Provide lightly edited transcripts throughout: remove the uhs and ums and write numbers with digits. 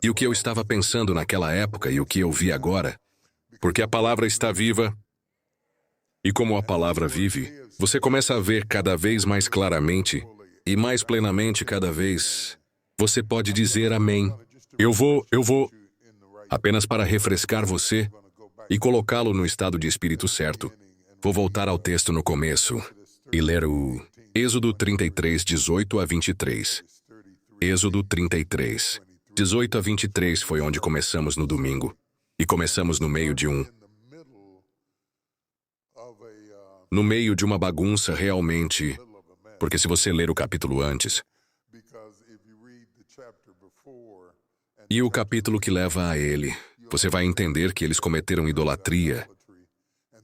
E o que eu estava pensando naquela época e o que eu vi agora, porque a palavra está viva, e como a palavra vive, você começa a ver cada vez mais claramente e mais plenamente cada vez. Você pode dizer amém. Eu vou, apenas para refrescar você e colocá-lo no estado de espírito certo. Vou voltar ao texto no começo e ler o Êxodo 33, 18 a 23. Êxodo 33, 18 a 23 foi onde começamos no domingo. E começamos no meio de uma bagunça realmente, porque se você ler o capítulo antes, e o capítulo que leva a ele, você vai entender que eles cometeram idolatria,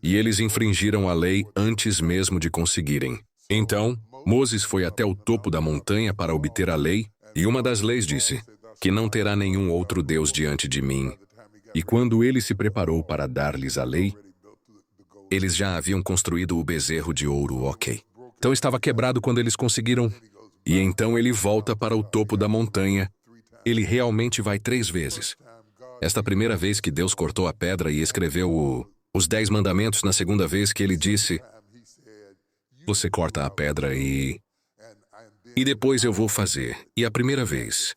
e eles infringiram a lei antes mesmo de conseguirem. Então, Moses foi até o topo da montanha para obter a lei, e uma das leis disse, que não terá nenhum outro Deus diante de mim. E quando ele se preparou para dar-lhes a lei, eles já haviam construído o bezerro de ouro, ok. Então estava quebrado quando eles conseguiram. E então ele volta para o topo da montanha. Ele realmente vai 3 vezes. Esta primeira vez que Deus cortou a pedra e escreveu os 10 mandamentos, na segunda vez que ele disse, você corta a pedra e depois eu vou fazer. E a primeira vez,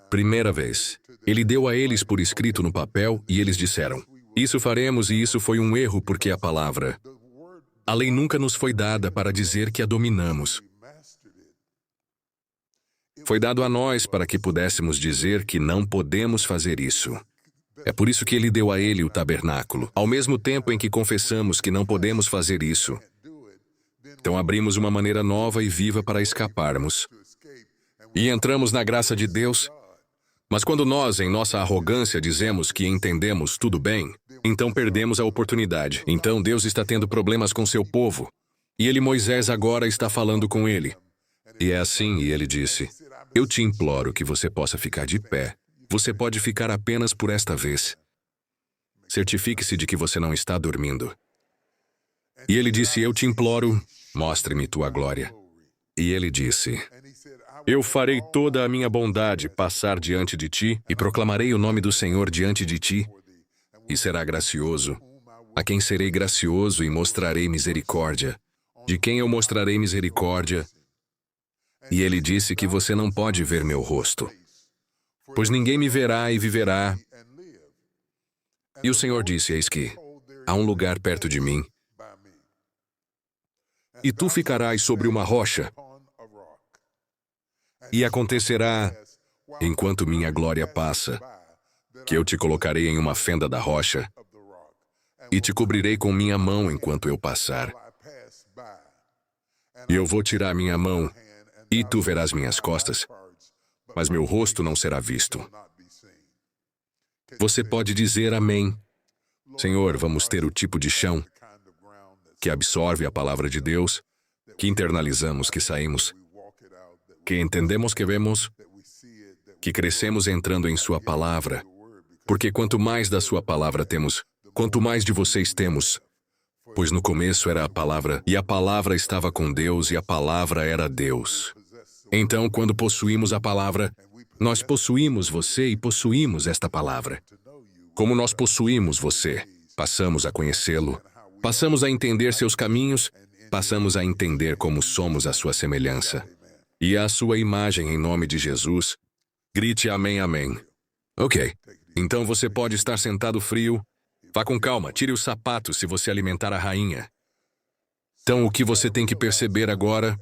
primeira vez, ele deu a eles por escrito no papel e eles disseram, isso faremos, e isso foi um erro porque a lei nunca nos foi dada para dizer que a dominamos. Foi dado a nós para que pudéssemos dizer que não podemos fazer isso. É por isso que ele deu a ele o tabernáculo, ao mesmo tempo em que confessamos que não podemos fazer isso. Então abrimos uma maneira nova e viva para escaparmos. E entramos na graça de Deus. Mas quando nós, em nossa arrogância, dizemos que entendemos tudo bem, então perdemos a oportunidade. Então Deus está tendo problemas com seu povo. E Moisés agora está falando com ele. E é assim, e ele disse, eu te imploro que você possa ficar de pé. Você pode ficar apenas por esta vez. Certifique-se de que você não está dormindo. E ele disse, eu te imploro, mostre-me tua glória. E ele disse, eu farei toda a minha bondade passar diante de ti e proclamarei o nome do Senhor diante de ti. E será gracioso, a quem serei gracioso e mostrarei misericórdia. De quem eu mostrarei misericórdia? E ele disse que você não pode ver meu rosto, pois ninguém me verá e viverá. E o Senhor disse, eis que há um lugar perto de mim, e tu ficarás sobre uma rocha. E acontecerá, enquanto minha glória passa, que eu te colocarei em uma fenda da rocha, e te cobrirei com minha mão enquanto eu passar. E eu vou tirar minha mão, e tu verás minhas costas, mas meu rosto não será visto. Você pode dizer amém. Senhor, vamos ter o tipo de chão que absorve a palavra de Deus, que internalizamos, que saímos, que entendemos, que vemos, que crescemos entrando em sua palavra, porque quanto mais da sua palavra temos, quanto mais de vocês temos, pois no começo era a palavra, e a palavra estava com Deus, e a palavra era Deus. Então, quando possuímos a palavra, nós possuímos você e possuímos esta palavra. Como nós possuímos você, passamos a conhecê-lo, passamos a entender seus caminhos, passamos a entender como somos a sua semelhança. E a sua imagem em nome de Jesus. Grite amém, amém. Ok, então você pode estar sentado frio. Vá com calma, tire os sapatos se você alimentar a rainha. Então, o que você tem que perceber agora,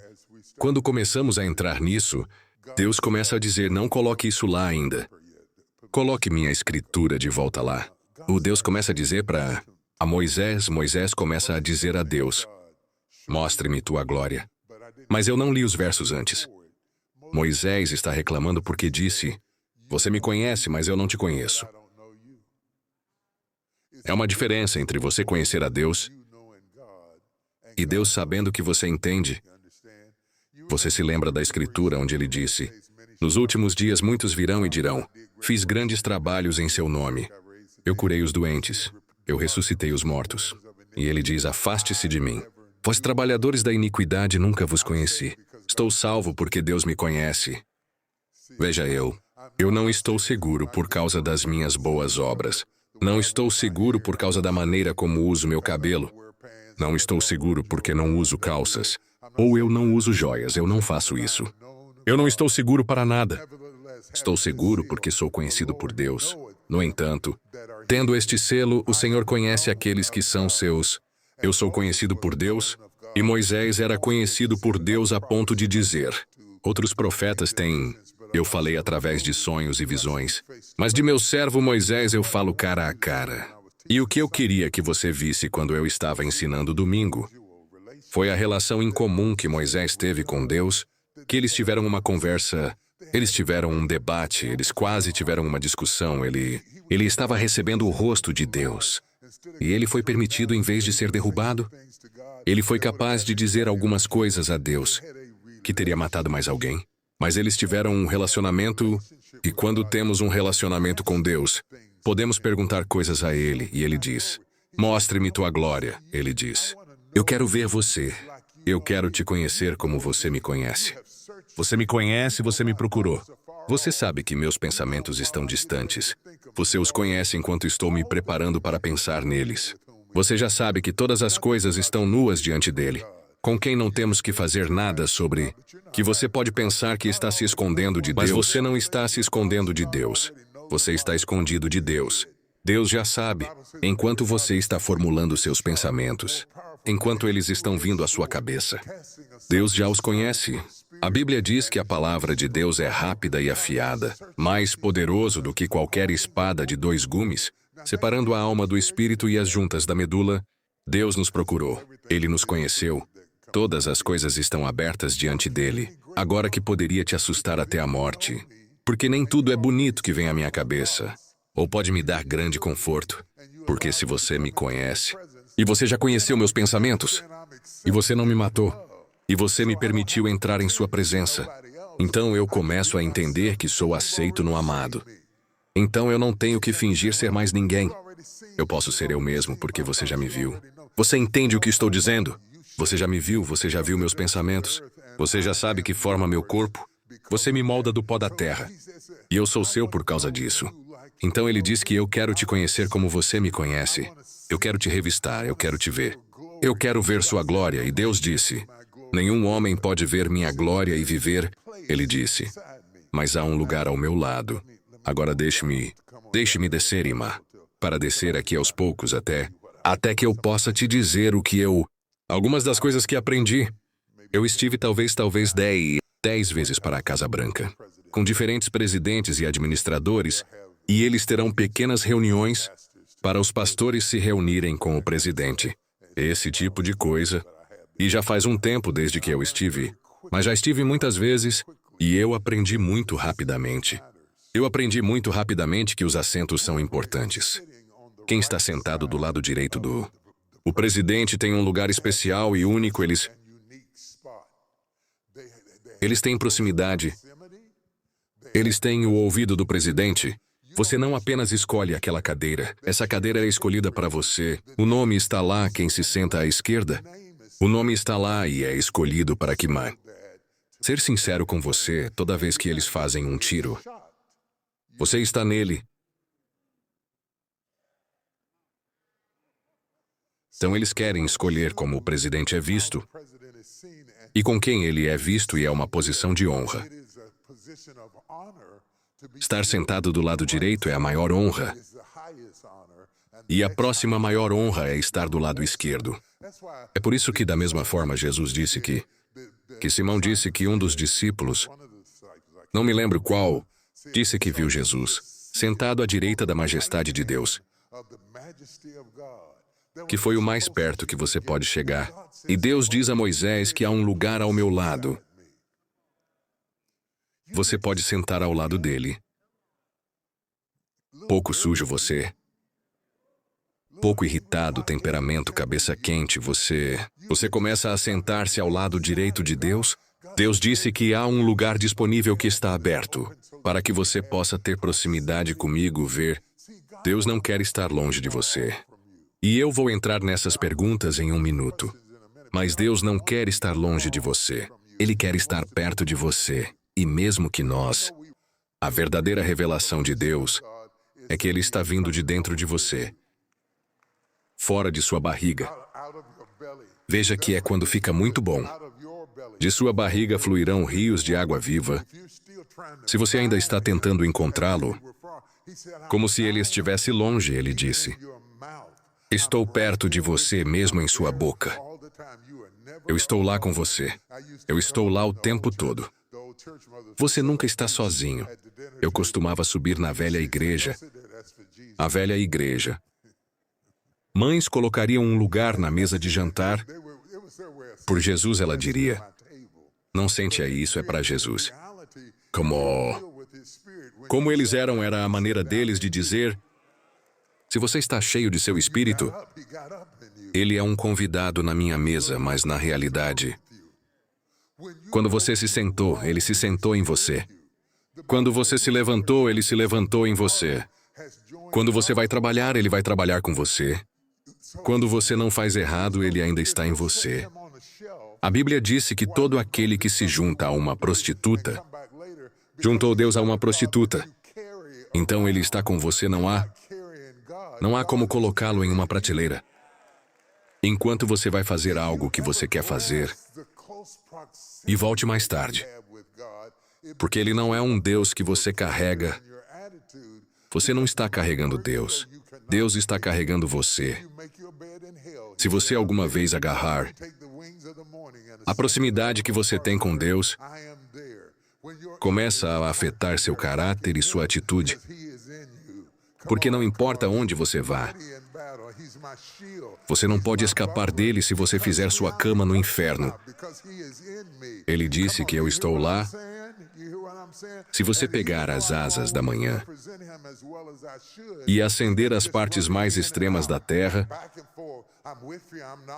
quando começamos a entrar nisso, Deus começa a dizer, não coloque isso lá ainda. Coloque minha escritura de volta lá. O Deus começa a dizer para Moisés começa a dizer a Deus, mostre-me tua glória. Mas eu não li os versos antes. Moisés está reclamando porque disse, você me conhece, mas eu não te conheço. É uma diferença entre você conhecer a Deus e Deus sabendo que você entende. Você se lembra da escritura onde ele disse, nos últimos dias muitos virão e dirão, fiz grandes trabalhos em seu nome. Eu curei os doentes, eu ressuscitei os mortos. E ele diz, afaste-se de mim. Vós trabalhadores da iniquidade nunca vos conheci. Estou salvo porque Deus me conhece. Veja, eu não estou seguro por causa das minhas boas obras. Não estou seguro por causa da maneira como uso meu cabelo. Não estou seguro porque não uso calças. Ou eu não uso joias, eu não faço isso. Eu não estou seguro para nada. Estou seguro porque sou conhecido por Deus. No entanto, tendo este selo, o Senhor conhece aqueles que são seus. Eu sou conhecido por Deus, e Moisés era conhecido por Deus a ponto de dizer: outros profetas têm... Eu falei através de sonhos e visões, mas de meu servo Moisés eu falo cara a cara. E o que eu queria que você visse quando eu estava ensinando domingo foi a relação incomum que Moisés teve com Deus, que eles tiveram uma conversa, eles tiveram um debate, eles quase tiveram uma discussão, ele estava recebendo o rosto de Deus. E ele foi permitido em vez de ser derrubado. Ele foi capaz de dizer algumas coisas a Deus, que teria matado mais alguém. Mas eles tiveram um relacionamento, e quando temos um relacionamento com Deus, podemos perguntar coisas a Ele, e Ele diz: mostre-me tua glória, Ele diz. Eu quero ver você. Eu quero te conhecer como você me conhece. Você me conhece, você me procurou. Você sabe que meus pensamentos estão distantes. Você os conhece enquanto estou me preparando para pensar neles. Você já sabe que todas as coisas estão nuas diante dele, com quem não temos que fazer nada sobre, que você pode pensar que está se escondendo de Deus. Mas você não está se escondendo de Deus. Você está escondido de Deus. Deus já sabe, enquanto você está formulando seus pensamentos, enquanto eles estão vindo à sua cabeça. Deus já os conhece. A Bíblia diz que a palavra de Deus é rápida e afiada, mais poderoso do que qualquer espada de 2 gumes, separando a alma do espírito e as juntas da medula. Deus nos procurou. Ele nos conheceu. Todas as coisas estão abertas diante dele, agora que poderia te assustar até a morte. Porque nem tudo é bonito que vem à minha cabeça, ou pode me dar grande conforto. Porque se você me conhece, e você já conheceu meus pensamentos, e você não me matou, e você me permitiu entrar em sua presença, então eu começo a entender que sou aceito no amado. Então eu não tenho que fingir ser mais ninguém. Eu posso ser eu mesmo porque você já me viu. Você entende o que estou dizendo? Você já me viu, você já viu meus pensamentos. Você já sabe que forma meu corpo. Você me molda do pó da terra. E eu sou seu por causa disso. Então ele diz que eu quero te conhecer como você me conhece. Eu quero te revistar, eu quero te ver. Eu quero ver sua glória. E Deus disse: nenhum homem pode ver minha glória e viver. Ele disse: mas há um lugar ao meu lado. Agora deixe-me descer, irmã, para descer aqui aos poucos até que eu possa te dizer o que algumas das coisas que aprendi. Eu estive talvez 10 vezes para a Casa Branca, com diferentes presidentes e administradores, e eles terão pequenas reuniões para os pastores se reunirem com o presidente. Esse tipo de coisa. E já faz um tempo desde que eu estive, mas já estive muitas vezes, e eu aprendi muito rapidamente. Eu aprendi muito rapidamente que os assentos são importantes. Quem está sentado do lado direito O presidente tem um lugar especial e único, eles têm proximidade. Eles têm o ouvido do presidente. Você não apenas escolhe aquela cadeira. Essa cadeira é escolhida para você. O nome está lá, quem se senta à esquerda. O nome está lá e é escolhido para que ser sincero com você, toda vez que eles fazem um tiro, você está nele. Então eles querem escolher como o presidente é visto e com quem ele é visto, e é uma posição de honra. Estar sentado do lado direito é a maior honra. E a próxima maior honra é estar do lado esquerdo. É por isso que, da mesma forma, Jesus disse que Simão disse que um dos discípulos, não me lembro qual, disse que viu Jesus sentado à direita da majestade de Deus, que foi o mais perto que você pode chegar. E Deus diz a Moisés que há um lugar ao meu lado. Você pode sentar ao lado dele. Pouco sujo você. Pouco irritado, temperamento, cabeça quente, você começa a sentar-se ao lado direito de Deus. Deus disse que há um lugar disponível que está aberto, para que você possa ter proximidade comigo, ver. Deus não quer estar longe de você. E eu vou entrar nessas perguntas em um minuto. Mas Deus não quer estar longe de você. Ele quer estar perto de você. E mesmo que nós A verdadeira revelação de Deus é que Ele está vindo de dentro de você, fora de sua barriga. Veja que é quando fica muito bom. De sua barriga fluirão rios de água viva. Se você ainda está tentando encontrá-lo, como se ele estivesse longe, ele disse: estou perto de você mesmo em sua boca. Eu estou lá com você. Eu estou lá o tempo todo. Você nunca está sozinho. Eu costumava subir na velha igreja. A velha igreja. Mães colocariam um lugar na mesa de jantar. Por Jesus, ela diria: não sente aí, isso é para Jesus. Como eles eram, era a maneira deles de dizer: se você está cheio de seu espírito, ele é um convidado na minha mesa, mas na realidade, quando você se sentou, ele se sentou em você. Quando você se levantou, ele se levantou em você. Quando você vai trabalhar, ele vai trabalhar com você. Quando você não faz errado, ele ainda está em você. A Bíblia disse que todo aquele que se junta a uma prostituta, juntou Deus a uma prostituta. Então ele está com você, não há como colocá-lo em uma prateleira. Enquanto você vai fazer algo que você quer fazer, e volte mais tarde. Porque ele não é um Deus que você carrega. Você não está carregando Deus. Deus está carregando você. Se você alguma vez agarrar a proximidade que você tem com Deus, começa a afetar seu caráter e sua atitude. Porque não importa onde você vá, você não pode escapar dele se você fizer sua cama no inferno. Ele disse que eu estou lá. Se você pegar as asas da manhã e acender as partes mais extremas da terra,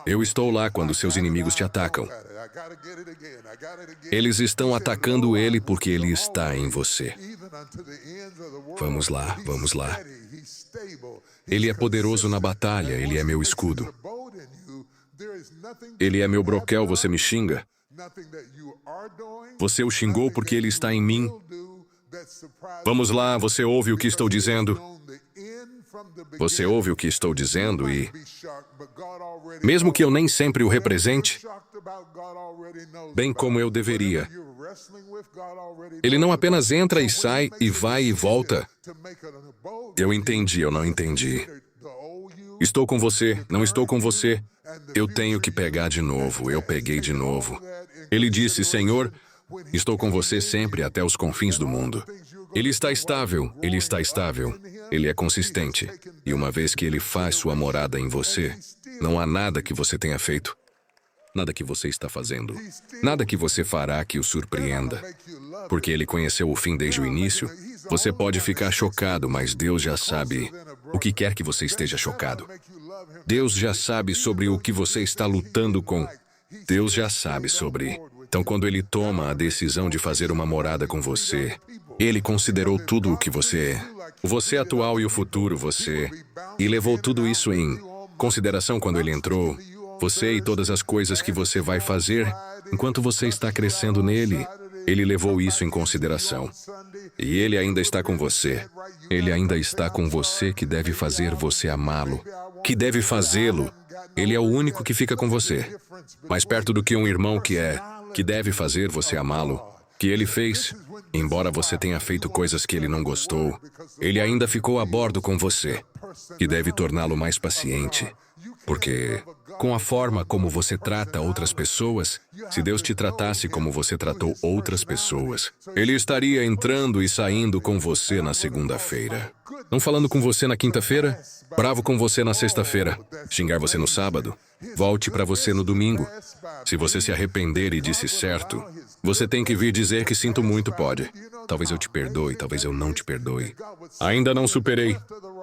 eu estou lá quando seus inimigos te atacam. Eles estão atacando ele porque ele está em você. Vamos lá, vamos lá. Ele é poderoso na batalha, ele é meu escudo. Ele é meu broquel, você me xinga. Você o xingou porque ele está em mim. Vamos lá, você ouve o que estou dizendo? Você ouve o que estou dizendo e, mesmo que eu nem sempre o represente, bem como eu deveria, ele não apenas entra e sai e vai e volta. Eu entendi, eu não entendi. Estou com você, não estou com você. Eu tenho que pegar de novo, eu peguei de novo. Ele disse: Senhor, estou com você sempre até os confins do mundo. Ele está estável, ele está estável. Ele é consistente. E uma vez que ele faz sua morada em você, não há nada que você tenha feito, nada que você está fazendo, nada que você fará que o surpreenda. Porque ele conheceu o fim desde o início. Você pode ficar chocado, mas Deus já sabe o que quer que você esteja chocado. Deus já sabe sobre o que você está lutando com. Deus já sabe sobre. Então, quando ele toma a decisão de fazer uma morada com você, ele considerou tudo o que você é. O você atual e o futuro você. E levou tudo isso em consideração quando ele entrou. Você e todas as coisas que você vai fazer enquanto você está crescendo nele. Ele levou isso em consideração. E ele ainda está com você. Ele ainda está com você, que deve fazer você amá-lo. Que deve fazê-lo. Ele é o único que fica com você. Mais perto do que um irmão que deve fazer você amá-lo. Que ele fez, embora você tenha feito coisas que ele não gostou, ele ainda ficou a bordo com você. Que deve torná-lo mais paciente. Porque, com a forma como você trata outras pessoas, se Deus te tratasse como você tratou outras pessoas, ele estaria entrando e saindo com você na segunda-feira. Não falando com você na quinta-feira, bravo com você na sexta-feira, xingar você no sábado, volte para você no domingo. Se você se arrepender e disse certo, você tem que vir dizer que sinto muito, pode. Talvez eu te perdoe, talvez eu não te perdoe. Ainda não superei.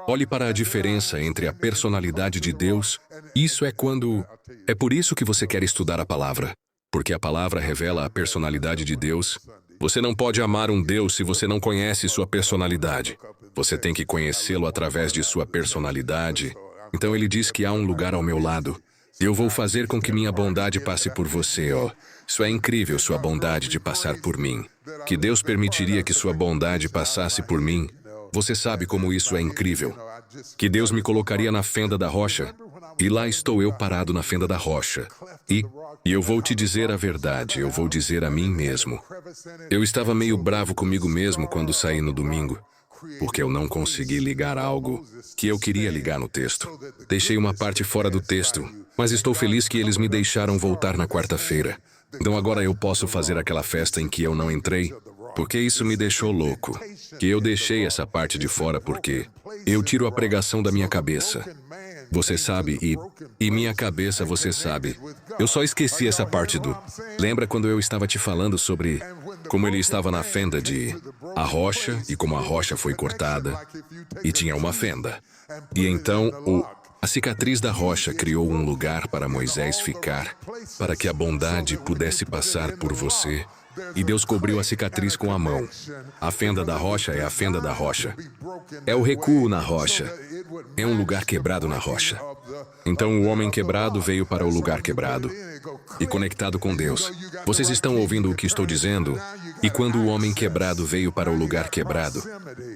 Olhe para a diferença entre a personalidade de Deus. Isso é quando... É por isso que você quer estudar a palavra. Porque a palavra revela a personalidade de Deus. Você não pode amar um Deus se você não conhece sua personalidade. Você tem que conhecê-lo através de sua personalidade. Então ele diz que há um lugar ao meu lado. Eu vou fazer com que minha bondade passe por você, ó. Isso é incrível, sua bondade de passar por mim. Que Deus permitiria que sua bondade passasse por mim. Você sabe como isso é incrível. Que Deus me colocaria na fenda da rocha. E lá estou eu parado na fenda da rocha. E eu vou te dizer a verdade, eu vou dizer a mim mesmo. Eu estava meio bravo comigo mesmo quando saí no domingo, porque eu não consegui ligar algo que eu queria ligar no texto. Deixei uma parte fora do texto, mas estou feliz que eles me deixaram voltar na quarta-feira. Então agora eu posso fazer aquela festa em que eu não entrei, porque isso me deixou louco. Que eu deixei essa parte de fora porque eu tiro a pregação da minha cabeça. Você sabe, e minha cabeça, você sabe. Eu só esqueci essa parte do... Lembra quando eu estava te falando sobre como ele estava na fenda de a rocha e como a rocha foi cortada e tinha uma fenda. E então a cicatriz da rocha criou um lugar para Moisés ficar, para que a bondade pudesse passar por você. E Deus cobriu a cicatriz com a mão. A fenda da rocha é a fenda da rocha. É o recuo na rocha. É um lugar quebrado na rocha. Então o homem quebrado veio para o lugar quebrado e conectado com Deus. Vocês estão ouvindo o que estou dizendo? E quando o homem quebrado veio para o lugar quebrado,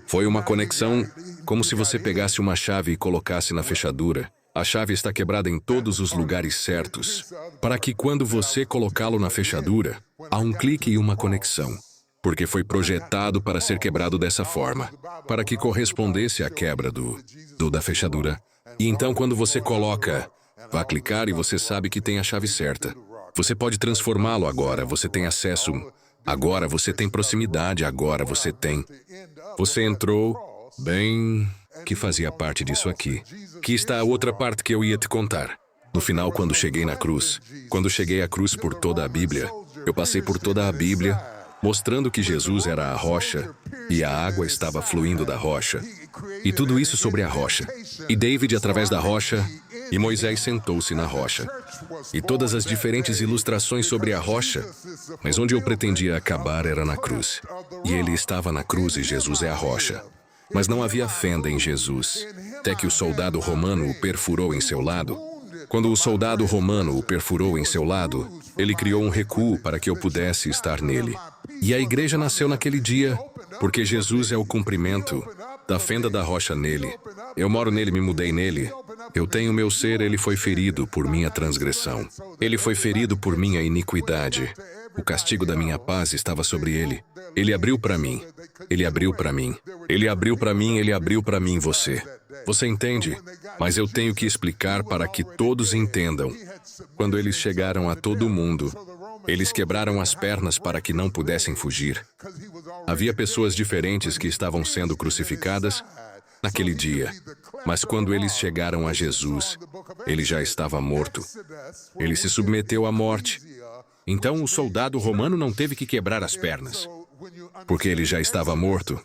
foi uma conexão como se você pegasse uma chave e colocasse na fechadura. A chave está quebrada em todos os lugares certos, para que quando você colocá-lo na fechadura, há um clique e uma conexão, porque foi projetado para ser quebrado dessa forma, para que correspondesse à quebra da fechadura. E então quando você coloca, vá clicar e você sabe que tem a chave certa. Você pode transformá-lo agora, você tem acesso, agora você tem proximidade, agora você tem. Você entrou bem... que fazia parte disso aqui. Que está a outra parte que eu ia te contar. No final, quando cheguei na cruz, quando cheguei à cruz por toda a Bíblia, eu passei por toda a Bíblia, mostrando que Jesus era a rocha e a água estava fluindo da rocha. E tudo isso sobre a rocha. E David através da rocha, e Moisés sentou-se na rocha. E todas as diferentes ilustrações sobre a rocha, mas onde eu pretendia acabar era na cruz. E ele estava na cruz e Jesus é a rocha. Mas não havia fenda em Jesus, até que o soldado romano o perfurou em seu lado. Quando o soldado romano o perfurou em seu lado, ele criou um recuo para que eu pudesse estar nele. E a igreja nasceu naquele dia, porque Jesus é o cumprimento da fenda da rocha nele. Eu moro nele, me mudei nele. Eu tenho meu ser, ele foi ferido por minha transgressão. Ele foi ferido por minha iniquidade. O castigo da minha paz estava sobre ele. Ele abriu para mim. Ele abriu para mim. Ele abriu para mim, ele abriu para mim você. Você entende? Mas eu tenho que explicar para que todos entendam. Quando eles chegaram a todo mundo, eles quebraram as pernas para que não pudessem fugir. Havia pessoas diferentes que estavam sendo crucificadas naquele dia. Mas quando eles chegaram a Jesus, ele já estava morto. Ele se submeteu à morte. Então o soldado romano não teve que quebrar as pernas, porque ele já estava morto,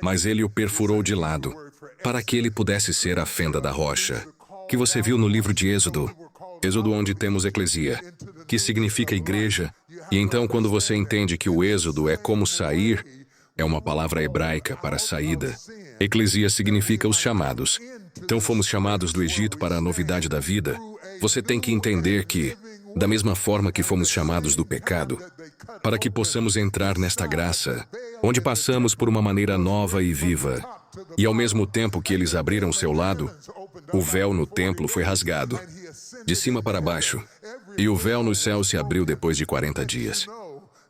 mas ele o perfurou de lado, para que ele pudesse ser a fenda da rocha, que você viu no livro de Êxodo. Êxodo onde temos eclesia, que significa igreja. E então quando você entende que o êxodo é como sair, é uma palavra hebraica para saída. Eclesia significa os chamados. Então fomos chamados do Egito para a novidade da vida. Você tem que entender que, da mesma forma que fomos chamados do pecado, para que possamos entrar nesta graça, onde passamos por uma maneira nova e viva. E ao mesmo tempo que eles abriram seu lado, o véu no templo foi rasgado, de cima para baixo, e o véu no céu se abriu depois de 40 dias.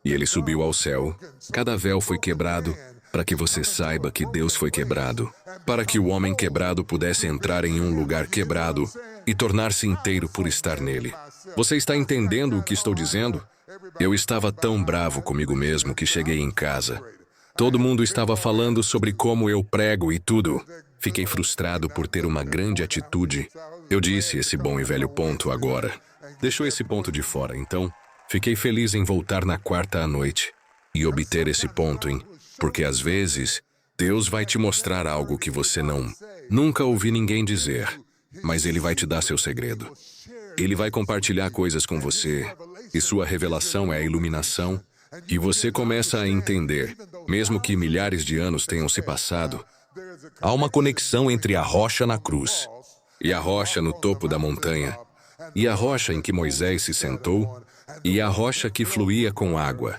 E ele subiu ao céu, cada véu foi quebrado, para que você saiba que Deus foi quebrado, para que o homem quebrado pudesse entrar em um lugar quebrado e tornar-se inteiro por estar nele. Você está entendendo o que estou dizendo? Eu estava tão bravo comigo mesmo que cheguei em casa. Todo mundo estava falando sobre como eu prego e tudo. Fiquei frustrado por ter uma grande atitude. Eu disse esse bom e velho ponto agora. Deixou esse ponto de fora, então fiquei feliz em voltar na quarta à noite e obter esse ponto, porque às vezes Deus vai te mostrar algo que você nunca ouvi ninguém dizer, mas Ele vai te dar seu segredo. Ele vai compartilhar coisas com você, e sua revelação é a iluminação, e você começa a entender, mesmo que milhares de anos tenham se passado, há uma conexão entre a rocha na cruz e a rocha no topo da montanha. e a rocha em que Moisés se sentou, e a rocha que fluía com água.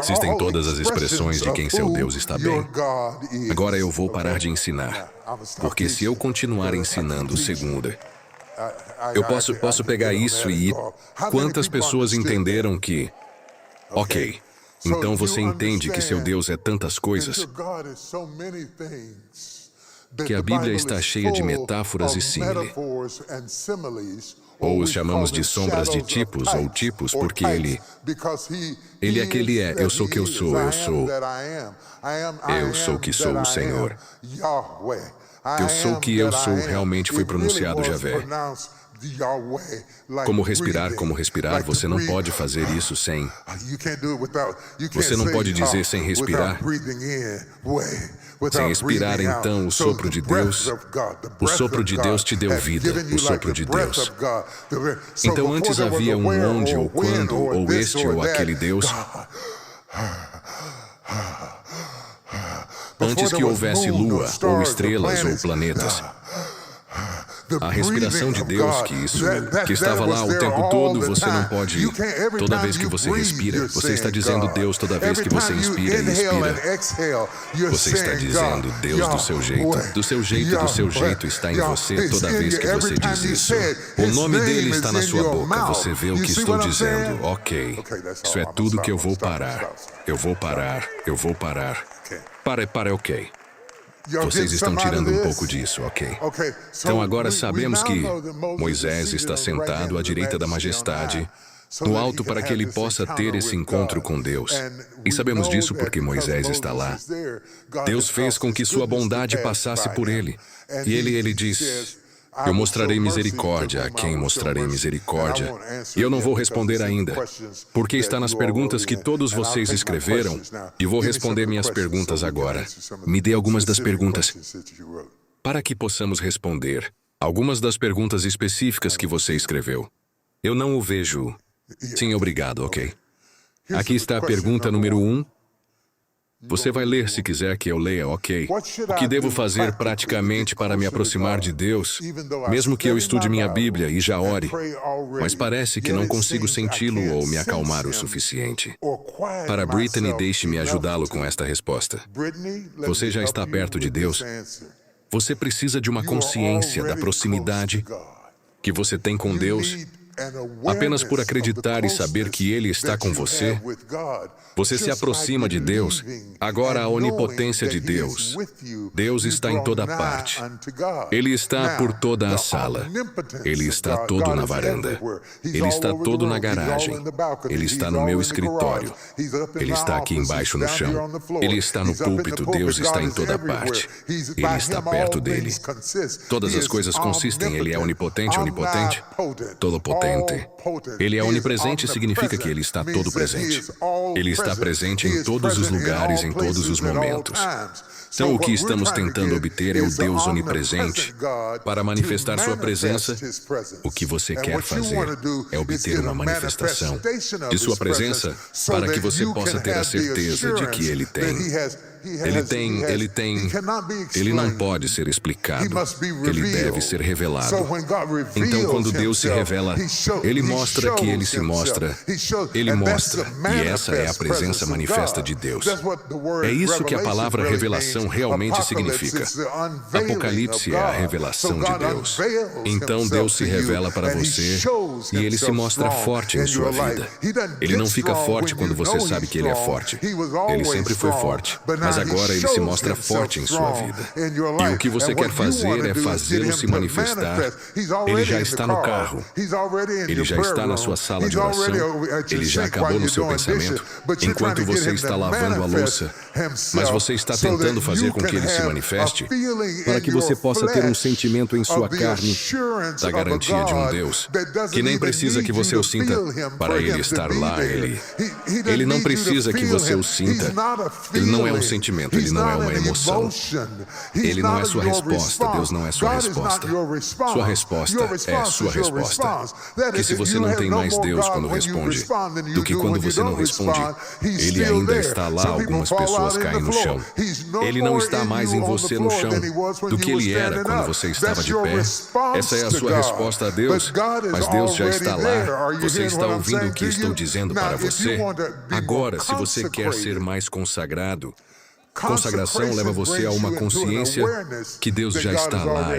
Existem todas as expressões de quem seu Deus está bem. Agora eu vou parar de ensinar, porque se eu continuar ensinando segunda, eu posso pegar isso e... Quantas pessoas entenderam que... Ok, então você entende que seu Deus é tantas coisas, que a Bíblia está cheia de metáforas e símile. Ou os chamamos de sombras de tipos ou tipos, porque ele é que ele é. Eu sou o que eu sou, eu sou o que sou, o Senhor. Eu sou o que eu sou, realmente foi pronunciado Javé. Como respirar, você não pode fazer isso sem... Você não pode dizer sem respirar. Sem expirar, então, o sopro de Deus. O sopro de Deus te deu vida, o sopro de Deus. Então antes havia um onde ou quando, ou este ou aquele Deus. Antes que houvesse lua, ou estrelas, ou planetas. A respiração de Deus, que estava lá o tempo todo, você não pode... Toda vez que você respira, você está dizendo Deus toda vez que você inspira e expira. Você está dizendo Deus do seu jeito está em você toda vez que você diz isso. O nome dele está na sua boca, você vê o que estou dizendo. Ok, isso é tudo que eu vou parar. Eu vou parar. Para, ok. Vocês estão tirando um pouco disso, ok? Então agora sabemos que Moisés está sentado à direita da majestade, no alto para que ele possa ter esse encontro com Deus. E sabemos disso porque Moisés está lá. Deus fez com que sua bondade passasse por ele. E ele diz... Eu mostrarei misericórdia a quem mostrarei misericórdia. E eu não vou responder ainda, porque está nas perguntas que todos vocês escreveram, e vou responder minhas perguntas agora. Me dê algumas das perguntas, para que possamos responder algumas das perguntas específicas que você escreveu. Eu não o vejo. Sim, obrigado, ok. Aqui está a pergunta número 1. Você vai ler se quiser que eu leia, ok? O que devo fazer praticamente para me aproximar de Deus, mesmo que eu estude minha Bíblia e já ore, mas parece que não consigo senti-lo ou me acalmar o suficiente? Para Brittany, deixe-me ajudá-lo com esta resposta. Você já está perto de Deus. Você precisa de uma consciência da proximidade que você tem com Deus. Apenas por acreditar e saber que Ele está com você, você se aproxima de Deus. Agora a onipotência de Deus. Deus está em toda parte. Ele está por toda a sala. Ele está todo na varanda. Ele está todo na garagem. Ele está no meu escritório. Ele está aqui embaixo no chão. Ele está no púlpito. Deus está em toda parte. Ele está perto dele. Todas as coisas consistem. Ele é onipotente, todo potente. Ele é onipresente, significa que Ele está todo presente. Ele está presente em todos os lugares, em todos os momentos. Então, o que estamos tentando obter é o Deus onipresente. Para manifestar sua presença, o que você quer fazer é obter uma manifestação de sua presença para que você possa ter a certeza de que Ele tem. Ele não pode ser explicado, ele deve ser revelado. Então, quando Deus se revela, Ele mostra que Ele se mostra, Ele mostra, e essa é a presença manifesta de Deus. É isso que a palavra revelação realmente significa. Apocalipse é a revelação de Deus. Então, Deus se revela para você e Ele se mostra forte em sua vida. Ele não fica forte quando você sabe que Ele é forte. Ele sempre foi forte. Mas agora Ele se mostra forte em sua vida. E o que você quer fazer é fazê-lo se manifestar. Ele já está no carro. Ele já está na sua sala de oração. Ele já acabou no seu pensamento, enquanto você está lavando a louça. Mas você está tentando fazer com que Ele se manifeste para que você possa ter um sentimento em sua carne da garantia de um Deus que nem precisa que você o sinta para Ele estar lá. Ele não precisa que você o sinta. Ele não é um sentimento, Ele não é uma emoção. Ele não é sua resposta, Deus não é sua resposta. Sua resposta é sua resposta. Que se você não tem mais Deus quando responde, do que quando você não responde Ele ainda está lá, algumas pessoas caem no chão. Ele não está mais em você no chão do que ele era quando você estava de pé. Essa é a sua resposta a Deus, mas Deus já está lá. Você está ouvindo o que estou dizendo para você? Agora, se você quer ser mais consagrado, consagração leva você a uma consciência que Deus já está lá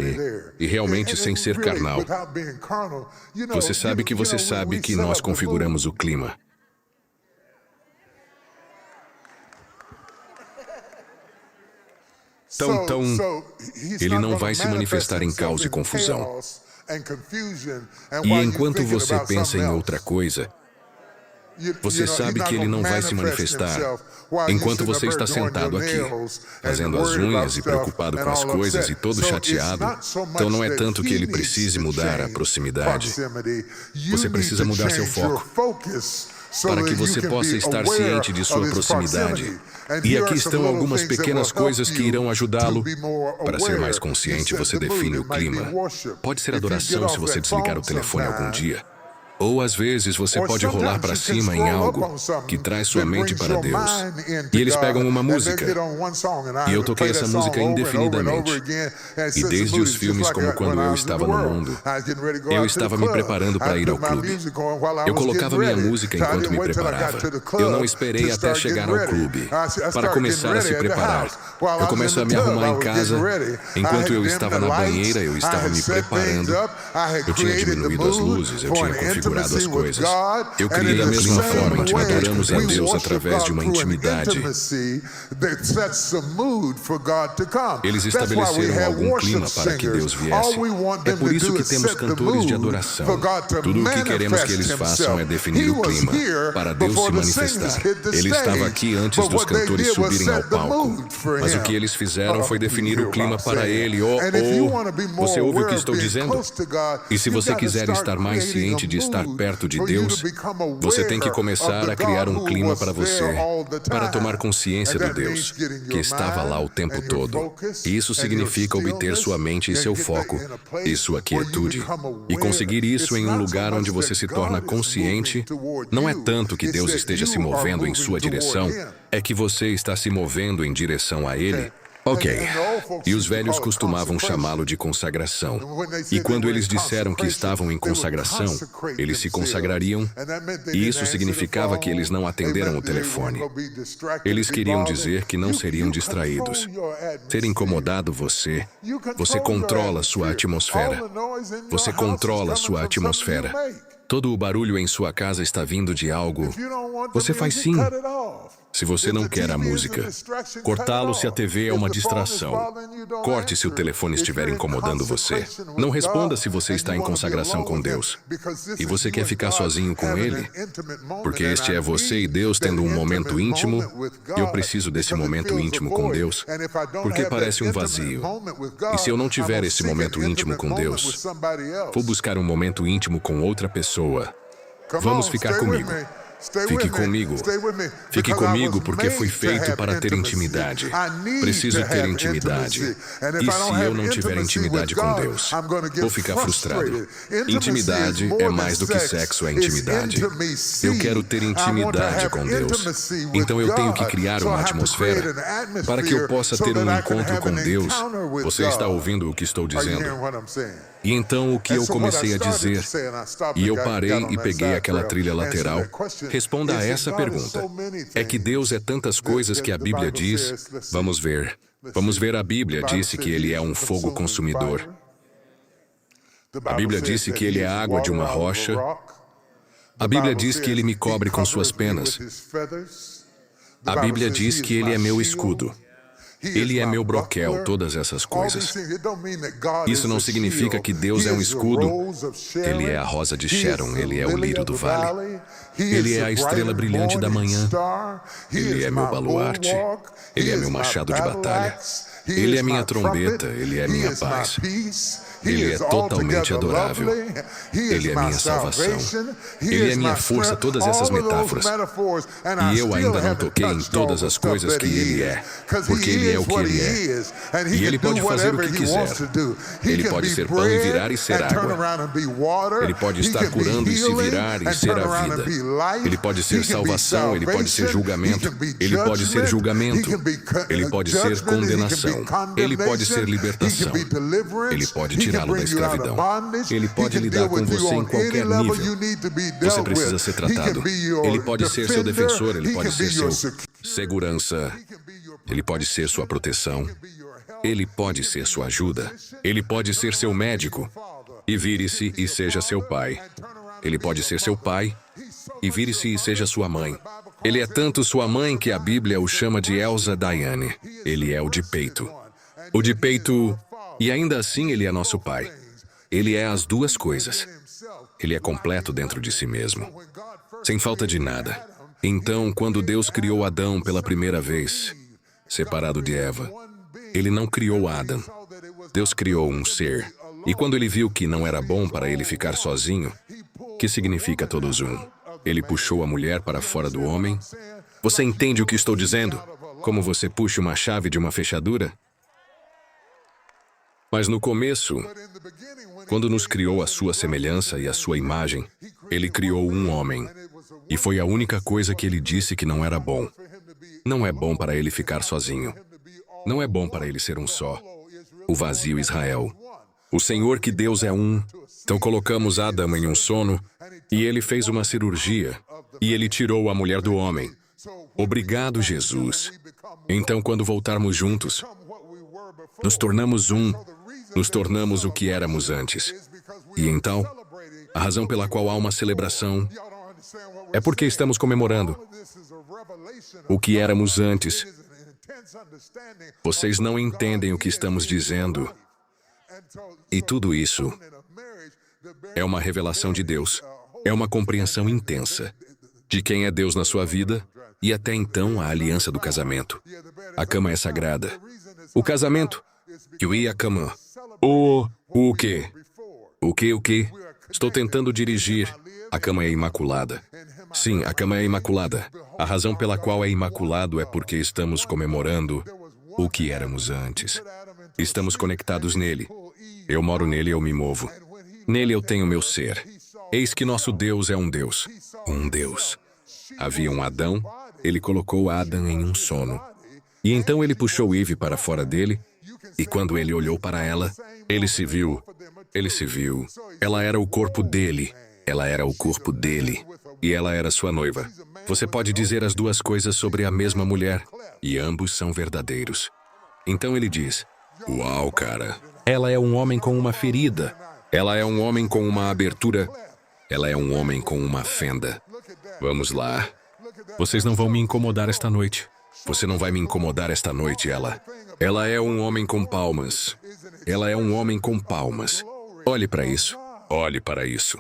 e realmente sem ser carnal. Você sabe que nós configuramos o clima. Então, ele não vai se manifestar em caos e confusão. E enquanto você pensa em outra coisa, você sabe que ele não vai se manifestar enquanto você está sentado aqui, fazendo as unhas e preocupado com as coisas e todo chateado. Então não é tanto que ele precise mudar a proximidade. Você precisa mudar seu foco para que você possa estar ciente de sua proximidade. E aqui estão algumas pequenas coisas que irão ajudá-lo. Para ser mais consciente, você define o clima. Pode ser adoração se você desligar o telefone algum dia. Ou às vezes você pode rolar para cima em algo que traz sua mente para Deus. E eles pegam uma música. E eu toquei essa música indefinidamente. E desde os filmes como Quando Eu Estava no Mundo, eu estava me preparando para ir ao clube. Eu colocava minha música enquanto me preparava. Eu não esperei até chegar ao clube para começar a se preparar. Eu começo a me arrumar em casa. Enquanto eu estava na banheira, eu estava me preparando. Eu tinha diminuído as luzes, eu tinha configurado as coisas. Eu criei da mesma forma, adoramos a Deus através de uma intimidade. Eles estabeleceram algum clima para que Deus viesse. É por isso que temos cantores de adoração. Tudo o que queremos que eles façam é definir o clima para Deus se manifestar. Ele estava aqui antes dos cantores subirem ao palco. Mas o que eles fizeram foi definir o clima para Ele. Você ouve o que estou dizendo? E se você quiser estar mais ciente de estar perto de Deus, você tem que começar a criar um clima para você, para tomar consciência do Deus que estava lá o tempo todo. E isso significa obter sua mente e seu foco e sua quietude. E conseguir isso em um lugar onde você se torna consciente, não é tanto que Deus esteja se movendo em sua direção, é que você está se movendo em direção a Ele. Ok. E os velhos costumavam chamá-lo de consagração. E quando eles disseram que estavam em consagração, eles se consagrariam, e isso significava que eles não atenderam o telefone. Eles queriam dizer que não seriam distraídos. Ser incomodado você controla sua atmosfera. Você controla sua atmosfera. Todo o barulho em sua casa está vindo de algo. Você faz sim. Se você não quer a música, cortá-lo se a TV é uma distração. Corte se o telefone estiver incomodando você. Não responda se você está em consagração com Deus. E você quer ficar sozinho com Ele? Porque este é você e Deus tendo um momento íntimo. Eu preciso desse momento íntimo com Deus, porque parece um vazio. E se eu não tiver esse momento íntimo com Deus, vou buscar um momento íntimo com outra pessoa. Vamos ficar comigo. Fique comigo. Fique comigo porque fui feito para ter intimidade. Preciso ter intimidade. E se eu não tiver intimidade com Deus, vou ficar frustrado. Intimidade é mais do que sexo, é intimidade. Eu quero ter intimidade com Deus. Então eu tenho que criar uma atmosfera para que eu possa ter um encontro com Deus. Você está ouvindo o que estou dizendo? E então o que eu comecei a dizer, e eu parei e peguei aquela trilha lateral, responda a essa pergunta. É que Deus é tantas coisas que a Bíblia diz. Vamos ver. A Bíblia disse que Ele é um fogo consumidor. A Bíblia disse que Ele é a água de uma rocha. A Bíblia diz que Ele me cobre com suas penas. A Bíblia diz que Ele é meu escudo. Ele é meu broquel, todas essas coisas. Isso não significa que Deus é um escudo. Ele é a rosa de Sharon, Ele é o lírio do vale. Ele é a estrela brilhante da manhã. Ele é meu baluarte. Ele é meu machado de batalha. Ele é minha trombeta, Ele é minha paz. Ele é totalmente adorável. Ele é minha salvação. Ele é minha força, todas essas metáforas. E eu ainda não toquei em todas as coisas que Ele é, porque Ele é o que Ele é. E Ele pode fazer o que quiser. Ele pode ser pão e virar e ser água. Ele pode estar curando e se virar e ser a vida. Ele pode ser salvação, Ele pode ser julgamento. Ele pode ser julgamento. Ele pode ser condenação. Ele pode ser libertação. Ele pode tirá-lo da escravidão. Ele pode lidar com você em qualquer nível. Você precisa ser tratado. Ele pode ser seu defensor, Ele pode ser seu segurança. Ele pode ser sua proteção. Ele pode ser sua ajuda. Ele pode ser seu médico. E vire-se e seja seu pai. Ele pode ser seu pai. E vire-se e seja sua mãe. Ele é tanto sua mãe que a Bíblia o chama de Elsa Diane. Ele é o de peito. O de peito, e ainda assim Ele é nosso pai. Ele é as duas coisas. Ele é completo dentro de si mesmo, sem falta de nada. Então, quando Deus criou Adão pela primeira vez, separado de Eva, Ele não criou Adão. Deus criou um ser. E quando Ele viu que não era bom para ele ficar sozinho, que significa todos um, Ele puxou a mulher para fora do homem. Você entende o que estou dizendo? Como você puxa uma chave de uma fechadura? Mas no começo, quando nos criou a sua semelhança e a sua imagem, Ele criou um homem. E foi a única coisa que Ele disse que não era bom. Não é bom para ele ficar sozinho. Não é bom para ele ser um só. O vazio Israel. O Senhor que Deus é um. Então colocamos Adão em um sono, e Ele fez uma cirurgia, e Ele tirou a mulher do homem. Obrigado, Jesus. Então, quando voltarmos juntos, nos tornamos um, nos tornamos o que éramos antes. E então, a razão pela qual há uma celebração é porque estamos comemorando o que éramos antes. Vocês não entendem o que estamos dizendo. E tudo isso é uma revelação de Deus. É uma compreensão intensa de quem é Deus na sua vida e até então a aliança do casamento. A cama é sagrada. O casamento e a cama. O quê? O quê? Estou tentando dirigir. A cama é imaculada. Sim, a cama é imaculada. A razão pela qual é imaculado é porque estamos comemorando o que éramos antes. Estamos conectados nele. Eu moro nele, eu me movo. Nele eu tenho meu ser. Eis que nosso Deus é um Deus. Um Deus. Havia um Adão, Ele colocou Adão em um sono. E então Ele puxou Eve para fora dele, e quando ele olhou para ela, ele se viu. Ela era o corpo dele. Ela era o corpo dele. E ela era sua noiva. Você pode dizer as duas coisas sobre a mesma mulher, e ambos são verdadeiros. Então ele diz: uau, cara. Ela é um homem com uma ferida. Ela é um homem com uma abertura. Ela é um homem com uma fenda. Vamos lá. Vocês não vão me incomodar esta noite. Você não vai me incomodar esta noite, ela. Ela é um homem com palmas. Ela é um homem com palmas. Olhe para isso. Olhe para isso.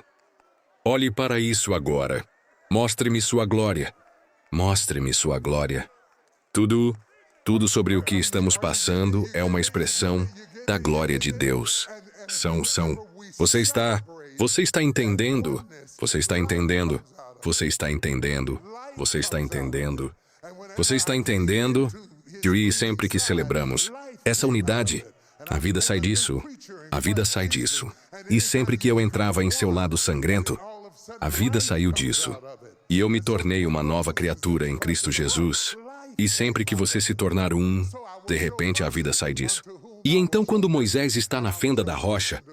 Olhe para isso agora. Mostre-me sua glória. Mostre-me sua glória. Tudo sobre o que estamos passando é uma expressão da glória de Deus. Você está entendendo? Você está entendendo? Você está entendendo? Você está entendendo? Você está entendendo? E sempre que celebramos essa unidade, a vida sai disso. A vida sai disso. E sempre que eu entrava em seu lado sangrento, a vida saiu disso. E eu me tornei uma nova criatura em Cristo Jesus. E sempre que você se tornar um, de repente a vida sai disso. E então quando Moisés está na fenda da rocha,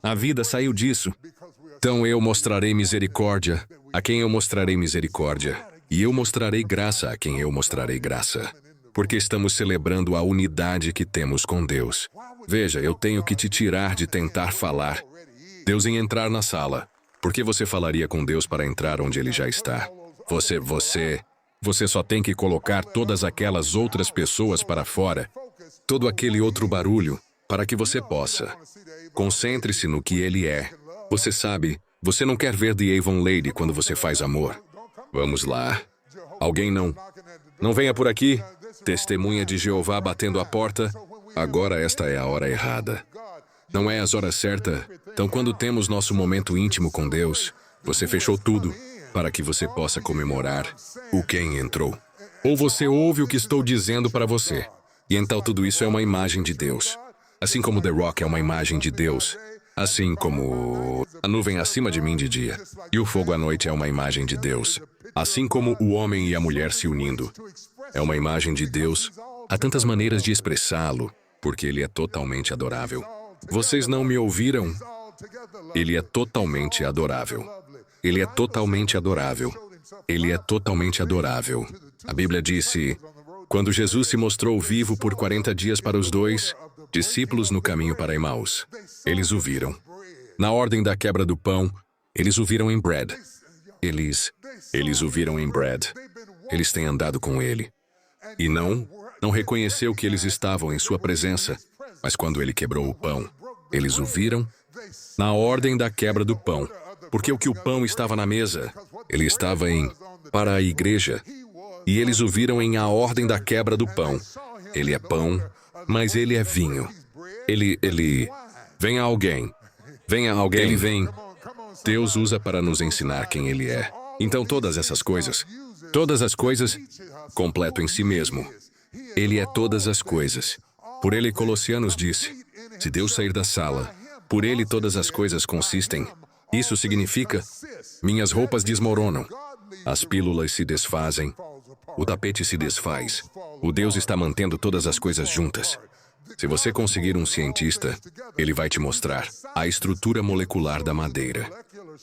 a vida saiu disso. Então eu mostrarei misericórdia a quem eu mostrarei misericórdia. E eu mostrarei graça a quem eu mostrarei graça. Porque estamos celebrando a unidade que temos com Deus. Veja, eu tenho que te tirar de tentar falar Deus em entrar na sala. Por que você falaria com Deus para entrar onde Ele já está? Você só tem que colocar todas aquelas outras pessoas para fora, todo aquele outro barulho, para que você possa. Concentre-se no que Ele é. Você sabe, você não quer ver The Avon Lady quando você faz amor. Vamos lá. Alguém não venha por aqui. Testemunha de Jeová batendo a porta. Agora esta é a hora errada. Não é as horas certas. Então, quando temos nosso momento íntimo com Deus, você fechou tudo para que você possa comemorar o quem entrou. Ou você ouve o que estou dizendo para você. E então tudo isso é uma imagem de Deus. Assim como The Rock é uma imagem de Deus. Assim como a nuvem acima de mim de dia. E o fogo à noite é uma imagem de Deus. Assim como o homem e a mulher se unindo. É uma imagem de Deus. Há tantas maneiras de expressá-lo, porque ele é totalmente adorável. Vocês não me ouviram? Ele é totalmente adorável. Ele é totalmente adorável. Ele é totalmente adorável. A Bíblia disse, quando Jesus se mostrou vivo por 40 dias para os dois discípulos no caminho para Emaús, eles o viram. Na ordem da quebra do pão, eles o viram em bread. Eles o viram em bread. Eles têm andado com ele. E não reconheceu que eles estavam em sua presença, mas quando ele quebrou o pão, eles o viram na ordem da quebra do pão, porque o que o pão estava na mesa, ele estava para a igreja, e eles o viram em a ordem da quebra do pão. Ele é pão, mas ele é vinho. Venha alguém, ele vem. Deus usa para nos ensinar quem ele é. Então todas as coisas, completo em si mesmo. Ele é todas as coisas. Por ele Colossianos disse, se Deus sair da sala, por ele todas as coisas consistem. Isso significa, minhas roupas desmoronam, as pílulas se desfazem, o tapete se desfaz. O Deus está mantendo todas as coisas juntas. Se você conseguir um cientista, ele vai te mostrar a estrutura molecular da madeira.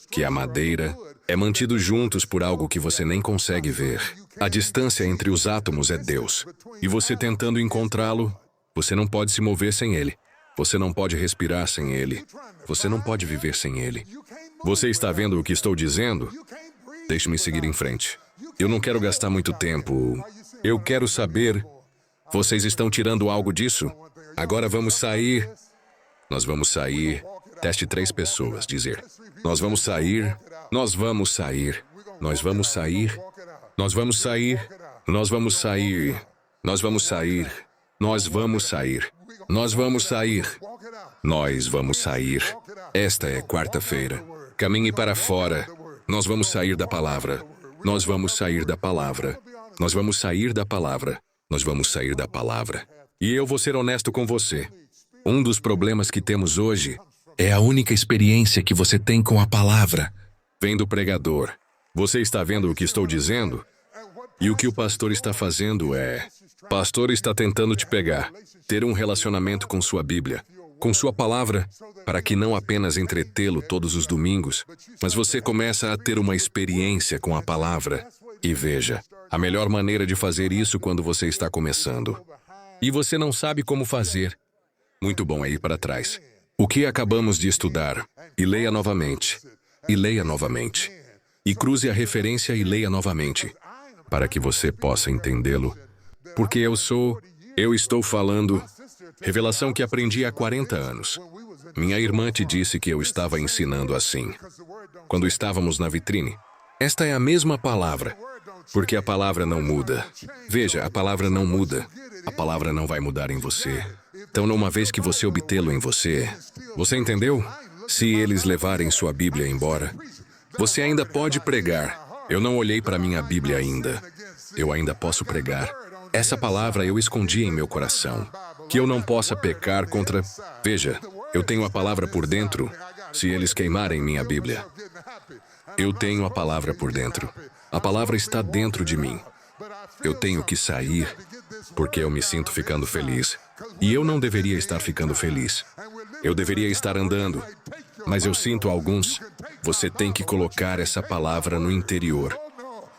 Que a madeira é mantido juntos por algo que você nem consegue ver. A distância entre os átomos é Deus. E você tentando encontrá-lo, você não pode se mover sem ele. Você não pode respirar sem ele. Você não pode viver sem ele. Você está vendo o que estou dizendo? Deixe-me seguir em frente. Eu não quero gastar muito tempo. Eu quero saber... Vocês estão tirando algo disso? Agora vamos sair. Nós vamos sair. Teste 3 pessoas. Dizer. Nós vamos sair. Nós vamos sair. Nós vamos sair. Nós vamos sair. Nós vamos sair. Nós vamos sair. Nós vamos sair. Nós vamos sair. Nós vamos sair. Esta é quarta-feira. Caminhe para fora. Nós vamos sair da palavra. Nós vamos sair da palavra. Nós vamos sair da palavra. Nós vamos sair da palavra. E eu vou ser honesto com você. Um dos problemas que temos hoje é a única experiência que você tem com a palavra. Vem do pregador. Você está vendo o que estou dizendo? E o que o pastor está fazendo é... Pastor está tentando te pegar, ter um relacionamento com sua Bíblia, com sua palavra, para que não apenas entretê-lo todos os domingos, mas você começa a ter uma experiência com a palavra. E veja, a melhor maneira de fazer isso quando você está começando. E você não sabe como fazer. Muito bom é ir para trás. O que acabamos de estudar, e leia novamente, e leia novamente, e cruze a referência e leia novamente, para que você possa entendê-lo. Porque eu estou falando, revelação que aprendi há 40 anos. Minha irmã te disse que eu estava ensinando assim. Quando estávamos na vitrine, esta é a mesma palavra, porque a palavra não muda. Veja, a palavra não muda. A palavra não vai mudar em você. Então, numa vez que você obtê-lo em você, você entendeu? Se eles levarem sua Bíblia embora, você ainda pode pregar. Eu não olhei para minha Bíblia ainda. Eu ainda posso pregar. Essa palavra eu escondi em meu coração. Que eu não possa pecar contra... Veja, eu tenho a palavra por dentro. Se eles queimarem minha Bíblia, eu tenho a palavra por dentro. A palavra está dentro de mim. Eu tenho que sair, porque eu me sinto ficando feliz. E eu não deveria estar ficando feliz. Eu deveria estar andando. Mas eu sinto alguns. Você tem que colocar essa palavra no interior.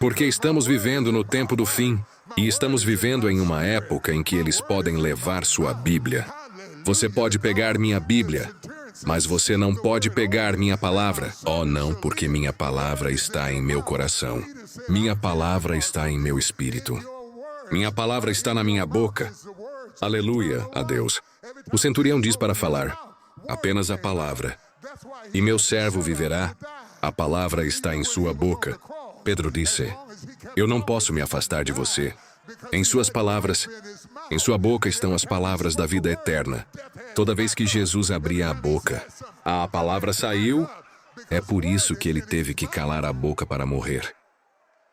Porque estamos vivendo no tempo do fim. E estamos vivendo em uma época em que eles podem levar sua Bíblia. Você pode pegar minha Bíblia, mas você não pode pegar minha palavra. Oh, não, porque minha palavra está em meu coração. Minha palavra está em meu espírito. Minha palavra está na minha boca. Aleluia a Deus. O centurião diz para falar, apenas a palavra. E meu servo viverá, a palavra está em sua boca. Pedro disse, eu não posso me afastar de você. Em suas palavras, Em sua boca estão as palavras da vida eterna. Toda vez que Jesus abria a boca, a palavra saiu. É por isso que ele teve que calar a boca para morrer.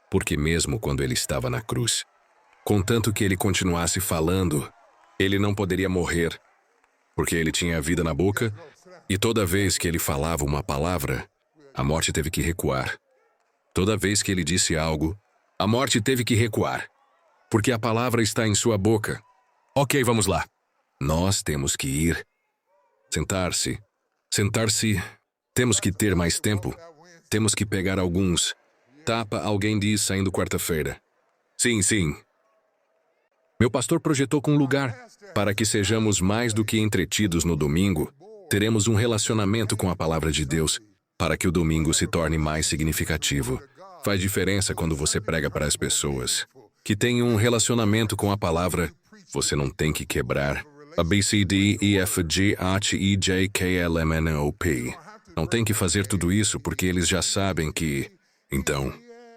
Porque mesmo quando ele estava na cruz, contanto que ele continuasse falando, ele não poderia morrer, porque ele tinha a vida na boca, e toda vez que ele falava uma palavra, a morte teve que recuar. Toda vez que ele disse algo, a morte teve que recuar, porque a palavra está em sua boca. Ok, vamos lá. Nós temos que ir. Sentar-se. Temos que ter mais tempo. Temos que pegar alguns. Tapa, alguém diz, saindo quarta-feira. Sim. Meu pastor projetou com um lugar para que sejamos mais do que entretidos no domingo. Teremos um relacionamento com a palavra de Deus para que o domingo se torne mais significativo. Faz diferença quando você prega para as pessoas que têm um relacionamento com a palavra. Você não tem que quebrar a B, C, D, E, F, G, H, I, J, K, L, M, N, O, P. Não tem que fazer tudo isso porque eles já sabem que... Então,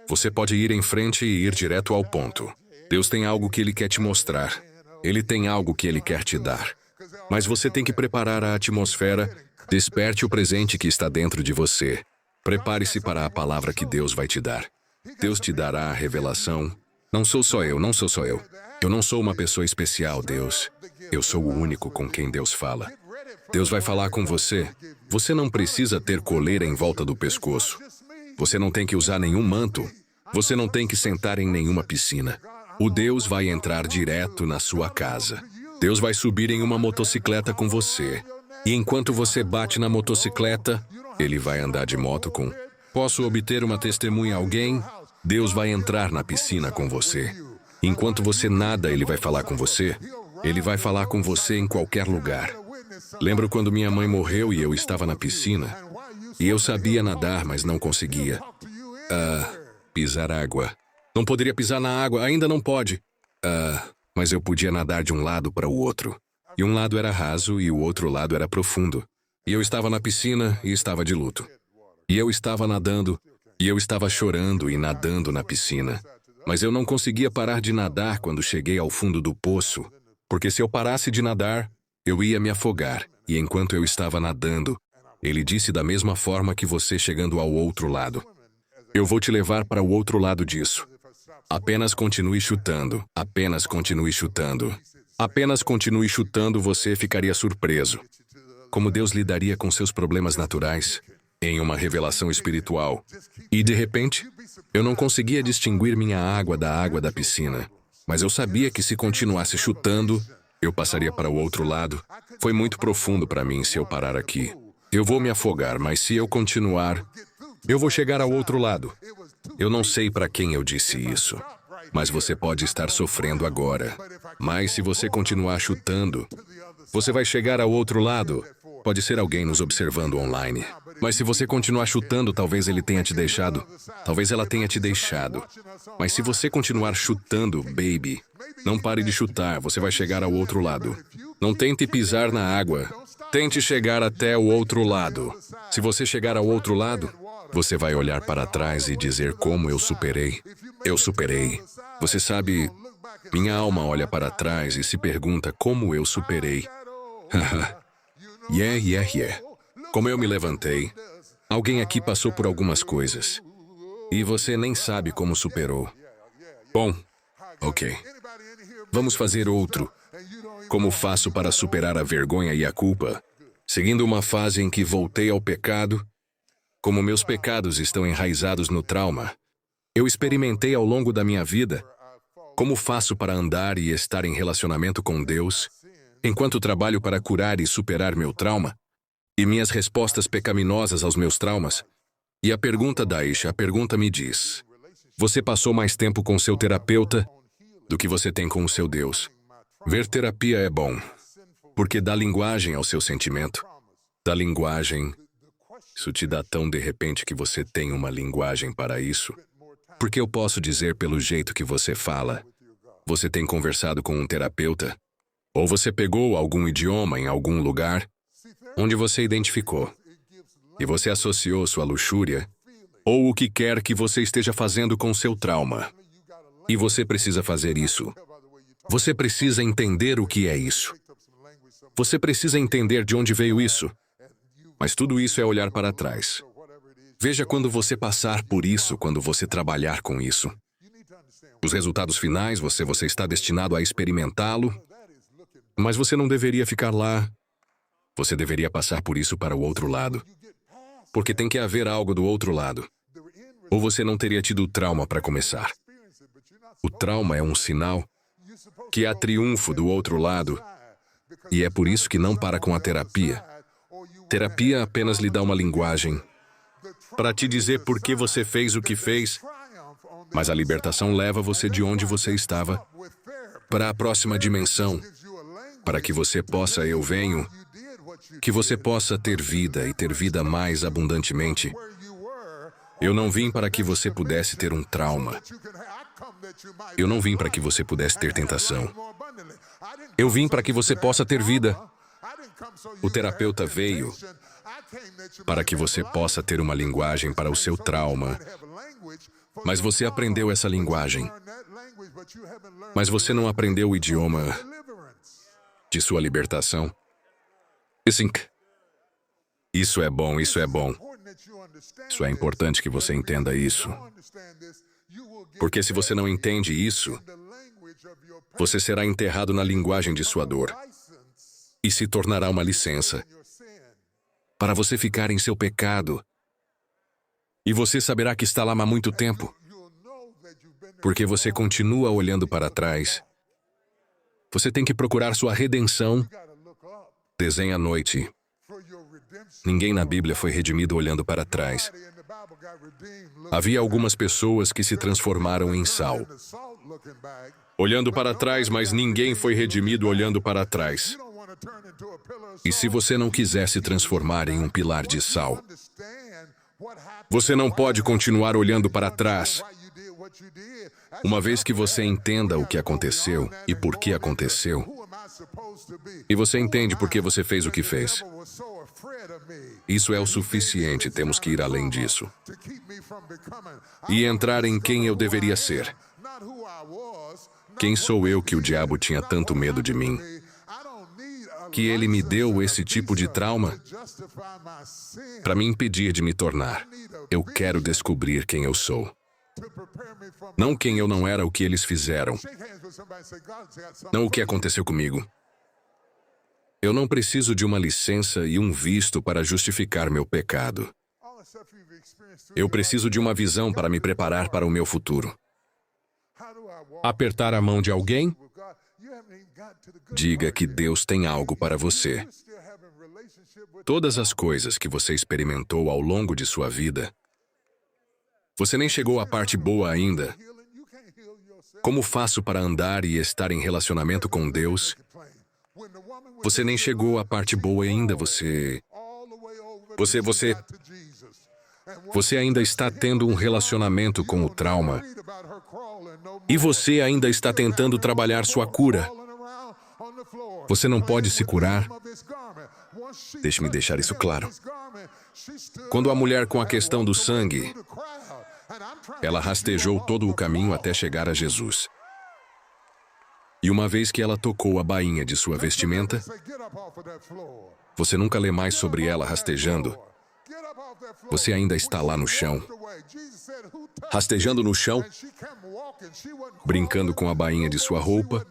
você pode ir em frente e ir direto ao ponto. Deus tem algo que Ele quer te mostrar. Ele tem algo que Ele quer te dar. Mas você tem que preparar a atmosfera. Desperte o presente que está dentro de você. Prepare-se para a palavra que Deus vai te dar. Deus te dará a revelação. Não sou só eu. Eu não sou uma pessoa especial, Deus. Eu sou o único com quem Deus fala. Deus vai falar com você. Você não precisa ter coleira em volta do pescoço. Você não tem que usar nenhum manto. Você não tem que sentar em nenhuma piscina. O Deus vai entrar direto na sua casa. Deus vai subir em uma motocicleta com você. E enquanto você bate na motocicleta, Ele vai andar de moto com... Posso obter uma testemunha a alguém? Deus vai entrar na piscina com você. Enquanto você nada, Ele vai falar com você. Ele vai falar com você em qualquer lugar. Lembro quando minha mãe morreu e eu estava na piscina. E eu sabia nadar, mas não conseguia. Pisar água. Não poderia pisar na água, ainda não pode. Mas eu podia nadar de um lado para o outro. E um lado era raso e o outro lado era profundo. E eu estava na piscina e estava de luto. E eu estava nadando, e eu estava chorando e nadando na piscina. Mas eu não conseguia parar de nadar quando cheguei ao fundo do poço, porque se eu parasse de nadar, eu ia me afogar. E enquanto eu estava nadando, Ele disse da mesma forma que você chegando ao outro lado. Eu vou te levar para o outro lado disso. Apenas continue chutando, apenas continue chutando. Apenas continue chutando, você ficaria surpreso. Como Deus lidaria com seus problemas naturais em uma revelação espiritual. E de repente, eu não conseguia distinguir minha água da água da piscina. Mas eu sabia que se continuasse chutando, eu passaria para o outro lado. Foi muito profundo para mim se eu parar aqui. Eu vou me afogar, mas se eu continuar, eu vou chegar ao outro lado. Eu não sei para quem eu disse isso, mas você pode estar sofrendo agora. Mas se você continuar chutando, você vai chegar ao outro lado. Pode ser alguém nos observando online. Mas se você continuar chutando, talvez ele tenha te deixado. Talvez ela tenha te deixado. Mas se você continuar chutando, baby, não pare de chutar, você vai chegar ao outro lado. Não tente pisar na água. Tente chegar até o outro lado. Se você chegar ao outro lado, você vai olhar para trás e dizer como eu superei. Eu superei. Você sabe, minha alma olha para trás e se pergunta como eu superei. Haha. Yeah. Como eu me levantei. Alguém aqui passou por algumas coisas. E você nem sabe como superou. Bom, ok. Vamos fazer outro. Como faço para superar a vergonha e a culpa? Seguindo uma fase em que voltei ao pecado, como meus pecados estão enraizados no trauma, eu experimentei ao longo da minha vida como faço para andar e estar em relacionamento com Deus, enquanto trabalho para curar e superar meu trauma, e minhas respostas pecaminosas aos meus traumas. E a pergunta me diz: você passou mais tempo com seu terapeuta do que você tem com o seu Deus. Ver terapia é bom, porque dá linguagem ao seu sentimento. Dá linguagem. Isso te dá tão de repente que você tem uma linguagem para isso. Porque eu posso dizer pelo jeito que você fala. Você tem conversado com um terapeuta? Ou você pegou algum idioma em algum lugar onde você identificou e você associou sua luxúria ou o que quer que você esteja fazendo com seu trauma. E você precisa fazer isso. Você precisa entender o que é isso. Você precisa entender de onde veio isso. Mas tudo isso é olhar para trás. Veja quando você passar por isso, quando você trabalhar com isso. Os resultados finais, você está destinado a experimentá-lo, mas você não deveria ficar lá. Você deveria passar por isso para o outro lado. Porque tem que haver algo do outro lado. Ou você não teria tido trauma para começar. O trauma é um sinal que há triunfo do outro lado. E é por isso que não para com a terapia. Terapia apenas lhe dá uma linguagem para te dizer por que você fez o que fez, mas a libertação leva você de onde você estava para a próxima dimensão, para que você possa, eu venho, que você possa ter vida e ter vida mais abundantemente. Eu não vim para que você pudesse ter um trauma. Eu não vim para que você pudesse ter tentação. Eu vim para que você possa ter vida. O terapeuta veio para que você possa ter uma linguagem para o seu trauma. Mas você aprendeu essa linguagem. Mas você não aprendeu o idioma de sua libertação. Isso é bom, isso é bom. Isso é importante que você entenda isso. Porque se você não entende isso, você será enterrado na linguagem de sua dor e se tornará uma licença para você ficar em seu pecado. E você saberá que está lá há muito tempo, porque você continua olhando para trás. Você tem que procurar sua redenção. Desenha a noite. Ninguém na Bíblia foi redimido olhando para trás. Havia algumas pessoas que se transformaram em sal, olhando para trás, mas ninguém foi redimido olhando para trás. E se você não quiser se transformar em um pilar de sal, você não pode continuar olhando para trás. Uma vez que você entenda o que aconteceu e por que aconteceu, e você entende por que você fez o que fez, isso é o suficiente, temos que ir além disso. E entrar em quem eu deveria ser. Quem sou eu que o diabo tinha tanto medo de mim? Que ele me deu esse tipo de trauma para me impedir de me tornar. Eu quero descobrir quem eu sou. Não quem eu não era, o que eles fizeram. Não o que aconteceu comigo. Eu não preciso de uma licença e um visto para justificar meu pecado. Eu preciso de uma visão para me preparar para o meu futuro. Apertar a mão de alguém? Diga que Deus tem algo para você. Todas as coisas que você experimentou ao longo de sua vida, você nem chegou à parte boa ainda. Como faço para andar e estar em relacionamento com Deus? Você nem chegou à parte boa ainda, você ainda está tendo um relacionamento com o trauma. E você ainda está tentando trabalhar sua cura. Você não pode se curar. Deixe-me deixar isso claro. Quando a mulher com a questão do sangue, ela rastejou todo o caminho até chegar a Jesus. E uma vez que ela tocou a bainha de sua vestimenta, você nunca lê mais sobre ela rastejando. Você ainda está lá no chão, rastejando no chão, brincando com a bainha de sua roupa.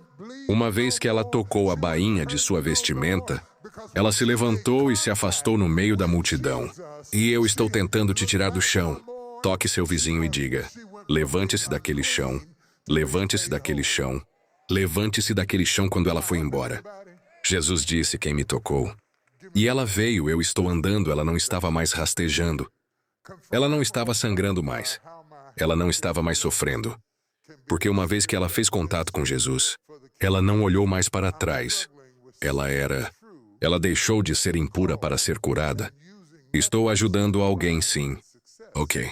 Uma vez que ela tocou a bainha de sua vestimenta, ela se levantou e se afastou no meio da multidão. E eu estou tentando te tirar do chão. Toque seu vizinho e diga: levante-se daquele chão, levante-se daquele chão, levante-se daquele chão. Quando ela foi embora, Jesus disse: quem me tocou? E ela veio, eu estou andando, ela não estava mais rastejando. Ela não estava sangrando mais. Ela não estava mais sofrendo. Porque uma vez que ela fez contato com Jesus, ela não olhou mais para trás. Ela deixou de ser impura para ser curada. Estou ajudando alguém, sim. Ok.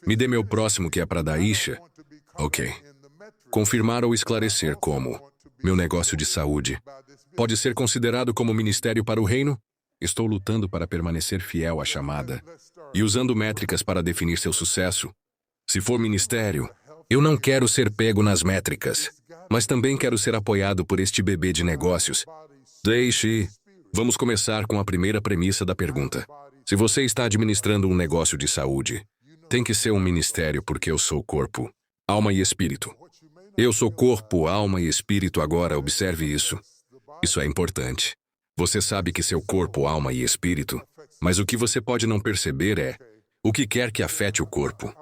Me dê meu próximo que é para Daisha. Ok. Confirmar ou esclarecer como meu negócio de saúde pode ser considerado como ministério para o reino? Estou lutando para permanecer fiel à chamada e usando métricas para definir seu sucesso. Se for ministério, Eu não quero ser pego nas métricas, mas também quero ser apoiado por este bebê de negócios. Vamos começar com a primeira premissa da pergunta. Se você está administrando um negócio de saúde, tem que ser um ministério porque eu sou corpo, alma e espírito. Eu sou corpo, alma e espírito agora, observe isso. Isso é importante. Você sabe que seu corpo, alma e espírito, mas o que você pode não perceber é o que quer que afete o corpo.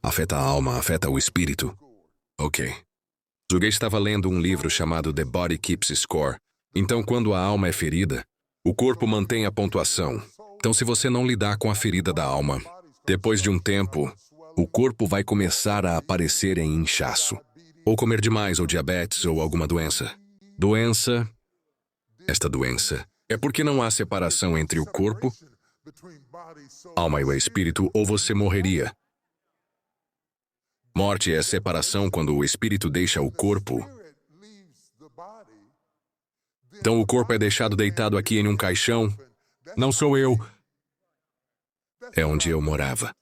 Afeta a alma, afeta o espírito. Ok. Zuguei estava lendo um livro chamado The Body Keeps Score. Então, quando a alma é ferida, o corpo mantém a pontuação. Então, se você não lidar com a ferida da alma, depois de um tempo, o corpo vai começar a aparecer em inchaço. Ou comer demais, ou diabetes, ou alguma doença. Esta doença é porque não há separação entre o corpo, alma e o espírito, ou você morreria. Morte é separação quando o espírito deixa o corpo. Então o corpo é deixado deitado aqui em um caixão. Não sou eu. É onde eu morava.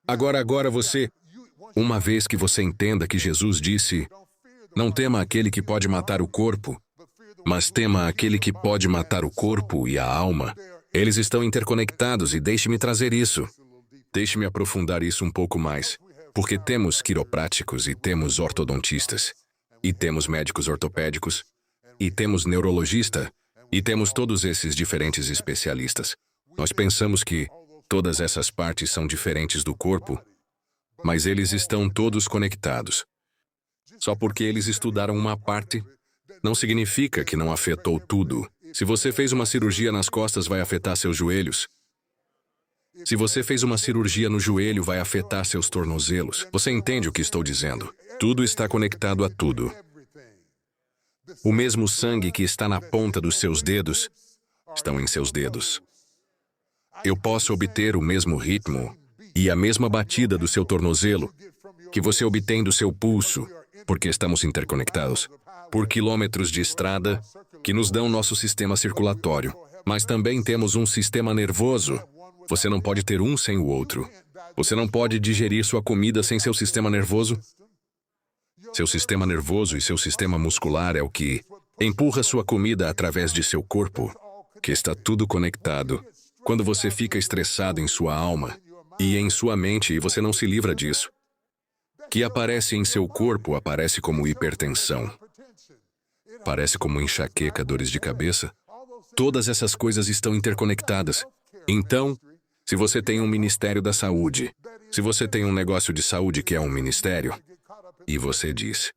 Agora você... Uma vez que você entenda que Jesus disse, não tema aquele que pode matar o corpo, mas tema aquele que pode matar o corpo e a alma. Eles estão interconectados e deixe-me trazer isso. Deixe-me aprofundar isso um pouco mais. Porque temos quiropráticos e temos ortodontistas, e temos médicos ortopédicos, e temos neurologista, e temos todos esses diferentes especialistas. Nós pensamos que todas essas partes são diferentes do corpo, mas eles estão todos conectados. Só porque eles estudaram uma parte, não significa que não afetou tudo. Se você fez uma cirurgia nas costas, vai afetar seus joelhos. Se você fez uma cirurgia no joelho, vai afetar seus tornozelos. Você entende o que estou dizendo? Tudo está conectado a tudo. O mesmo sangue que está na ponta dos seus dedos, estão em seus dedos. Eu posso obter o mesmo ritmo e a mesma batida do seu tornozelo que você obtém do seu pulso, porque estamos interconectados por quilômetros de estrada que nos dão nosso sistema circulatório. Mas também temos um sistema nervoso. Você não pode ter um sem o outro. Você não pode digerir sua comida sem seu sistema nervoso. Seu sistema nervoso e seu sistema muscular é o que empurra sua comida através de seu corpo, que está tudo conectado. Quando você fica estressado em sua alma e em sua mente e você não se livra disso, que aparece em seu corpo aparece como hipertensão, aparece como enxaqueca, dores de cabeça. Todas essas coisas estão interconectadas. Então, se você tem um ministério da saúde, se você tem um negócio de saúde que é um ministério, e você diz,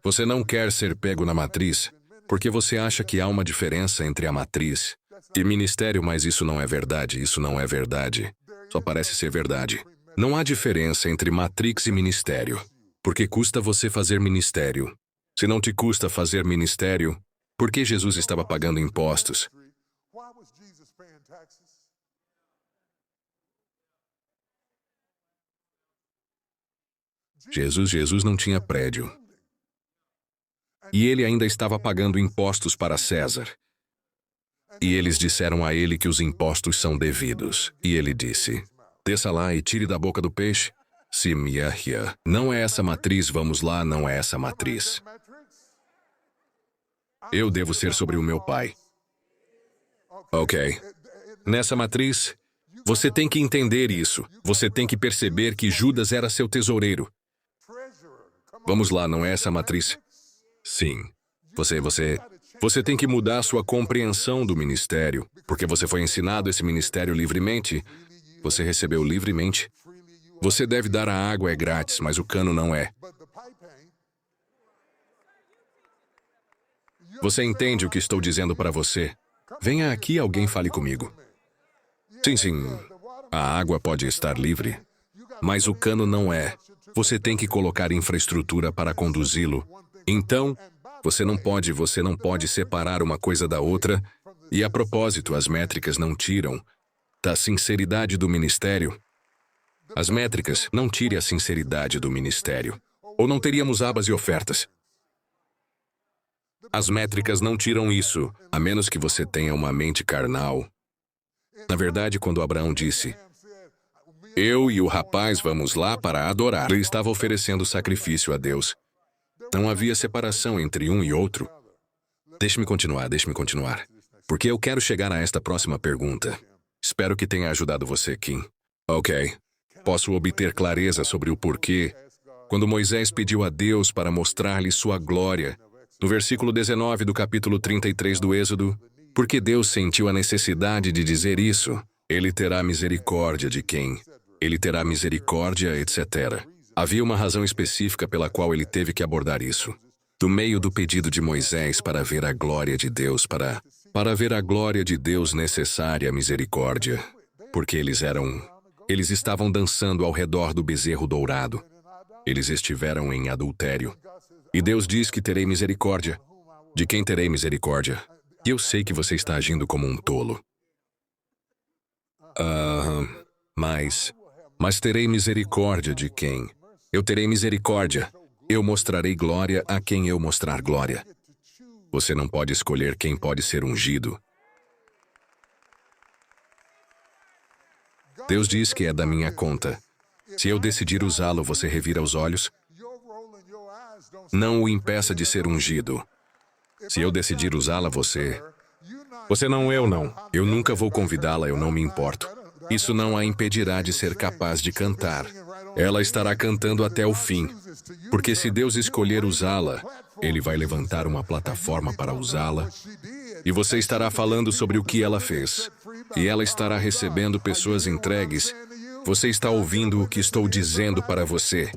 você não quer ser pego na matriz, porque você acha que há uma diferença entre a matriz e ministério, mas isso não é verdade, isso não é verdade. Só parece ser verdade. Não há diferença entre matrix e ministério, porque custa você fazer ministério. Se não te custa fazer ministério, por que Jesus estava pagando impostos? Jesus não tinha prédio. E ele ainda estava pagando impostos para César. E eles disseram a ele que os impostos são devidos. E ele disse, desça lá e tire da boca do peixe. Não é essa matriz, vamos lá, não é essa matriz. Eu devo ser sobre o meu pai. Ok. Nessa matriz, você tem que entender isso. Você tem que perceber que Judas era seu tesoureiro. Vamos lá, não é essa matriz? Sim. Você tem que mudar sua compreensão do ministério, porque você foi ensinado esse ministério livremente. Você recebeu livremente. Você deve dar a água, é grátis, mas o cano não é. Você entende o que estou dizendo para você? Venha aqui, alguém fale comigo. Sim. A água pode estar livre, mas o cano não é. Você tem que colocar infraestrutura para conduzi-lo. Então, você não pode separar uma coisa da outra. E a propósito, as métricas não tiram da sinceridade do ministério. As métricas não tirem a sinceridade do ministério. Ou não teríamos abas e ofertas. As métricas não tiram isso, a menos que você tenha uma mente carnal. Na verdade, quando Abraão disse, Eu e o rapaz vamos lá para adorar. Ele estava oferecendo sacrifício a Deus. Não havia separação entre um e outro. Deixe-me continuar. Porque eu quero chegar a esta próxima pergunta. Espero que tenha ajudado você, Kim. Ok. Posso obter clareza sobre o porquê quando Moisés pediu a Deus para mostrar-lhe sua glória. No versículo 19 do capítulo 33 do Êxodo, porque Deus sentiu a necessidade de dizer isso. Ele terá misericórdia de quem? Ele terá misericórdia, etc. Havia uma razão específica pela qual ele teve que abordar isso. Do meio do pedido de Moisés para ver a glória de Deus, para ver a glória de Deus necessária misericórdia. Porque eles estavam dançando ao redor do bezerro dourado. Eles estiveram em adultério. E Deus diz que terei misericórdia. De quem terei misericórdia? E eu sei que você está agindo como um tolo. Mas terei misericórdia de quem? Eu terei misericórdia. Eu mostrarei glória a quem eu mostrar glória. Você não pode escolher quem pode ser ungido. Deus diz que é da minha conta. Se eu decidir usá-lo, você revira os olhos? Não o impeça de ser ungido. Se eu decidir usá-la, você não, eu não. Eu nunca vou convidá-la, eu não me importo. Isso não a impedirá de ser capaz de cantar. Ela estará cantando até o fim. Porque se Deus escolher usá-la, Ele vai levantar uma plataforma para usá-la. E você estará falando sobre o que ela fez. E ela estará recebendo pessoas entregues. Você está ouvindo o que estou dizendo para você.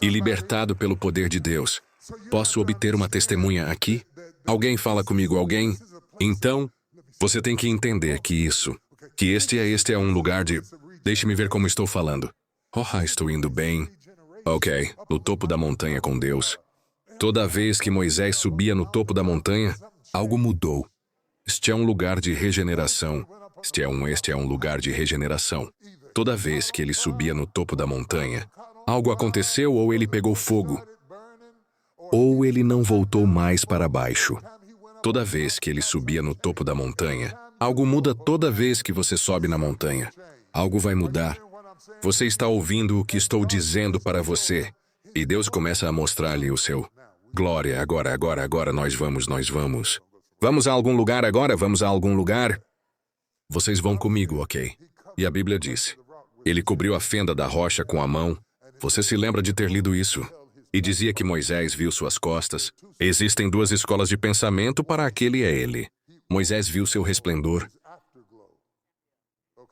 E libertado pelo poder de Deus. Posso obter uma testemunha aqui? Alguém fala comigo, alguém? Então, você tem que entender que este é um lugar de... Deixe-me ver como estou falando. Estou indo bem. Ok, no topo da montanha com Deus. Toda vez que Moisés subia no topo da montanha, algo mudou. Este é um lugar de regeneração. Este é um lugar de regeneração. Toda vez que ele subia no topo da montanha, algo aconteceu ou ele pegou fogo. Ou ele não voltou mais para baixo. Toda vez que ele subia no topo da montanha, algo muda toda vez que você sobe na montanha. Algo vai mudar. Você está ouvindo o que estou dizendo para você. E Deus começa a mostrar-lhe o seu glória. Agora, nós vamos. Vamos a algum lugar agora? Vamos a algum lugar? Vocês vão comigo, ok? E a Bíblia disse, ele cobriu a fenda da rocha com a mão. Você se lembra de ter lido isso? E dizia que Moisés viu suas costas. Existem duas escolas de pensamento para aquele é ele. Moisés viu seu resplendor.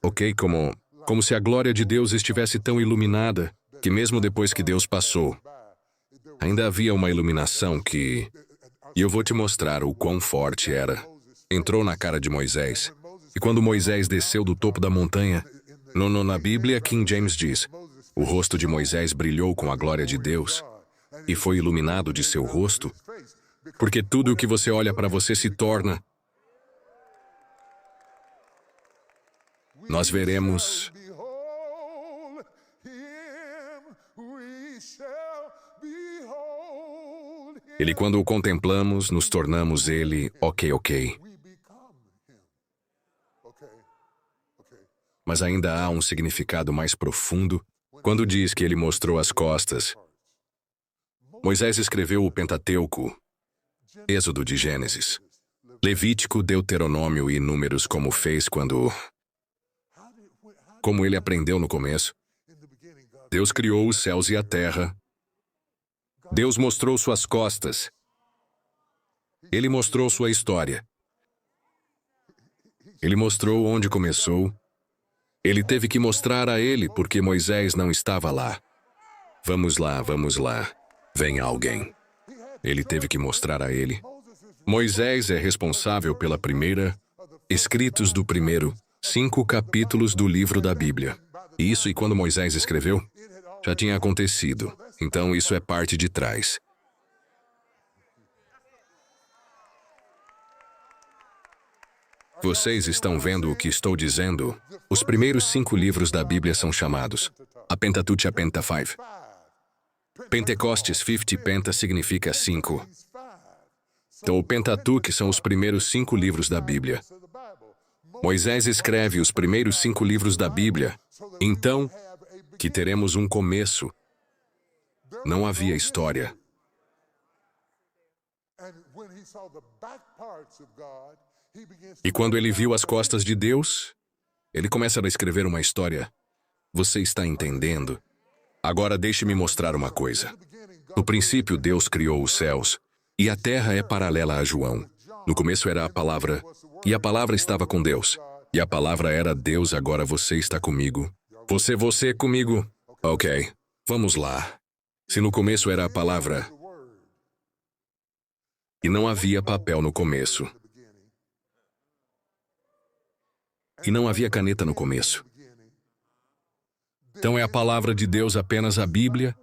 Ok, como se a glória de Deus estivesse tão iluminada, que mesmo depois que Deus passou, ainda havia uma iluminação que... E eu vou te mostrar o quão forte era. Entrou na cara de Moisés. E quando Moisés desceu do topo da montanha, na Bíblia, King James diz, o rosto de Moisés brilhou com a glória de Deus e foi iluminado de seu rosto, porque tudo o que você olha para você se torna... Nós veremos... Ele, quando o contemplamos, nos tornamos ele, ok. Mas ainda há um significado mais profundo quando diz que ele mostrou as costas. Moisés escreveu o Pentateuco, Êxodo de Gênesis, Levítico, Deuteronômio e Números como fez como ele aprendeu no começo. Deus criou os céus e a terra. Deus mostrou suas costas. Ele mostrou sua história. Ele mostrou onde começou. Ele teve que mostrar a ele porque Moisés não estava lá. Vamos lá. Venha alguém. Ele teve que mostrar a ele. Moisés é responsável pela primeira, escritos do primeiro, 5 capítulos do livro da Bíblia. E quando Moisés escreveu, já tinha acontecido. Então isso é parte de trás. Vocês estão vendo o que estou dizendo? Os primeiros 5 livros da Bíblia são chamados a Pentateuch, a Penta 5. Pentecostes 50, Penta significa 5. Então o Pentateuch são os primeiros 5 livros da Bíblia. Moisés escreve os primeiros 5 livros da Bíblia. Então, que teremos um começo. Não havia história. E quando ele viu as costas de Deus, ele começa a escrever uma história. Você está entendendo? Agora deixe-me mostrar uma coisa. No princípio, Deus criou os céus, e a terra é paralela a João. No começo era a palavra, e a palavra estava com Deus. E a palavra era Deus, agora você está comigo. Você comigo? Ok, vamos lá. Se no começo era a palavra, e não havia papel no começo, e não havia caneta no começo, então é a palavra de Deus, apenas a Bíblia,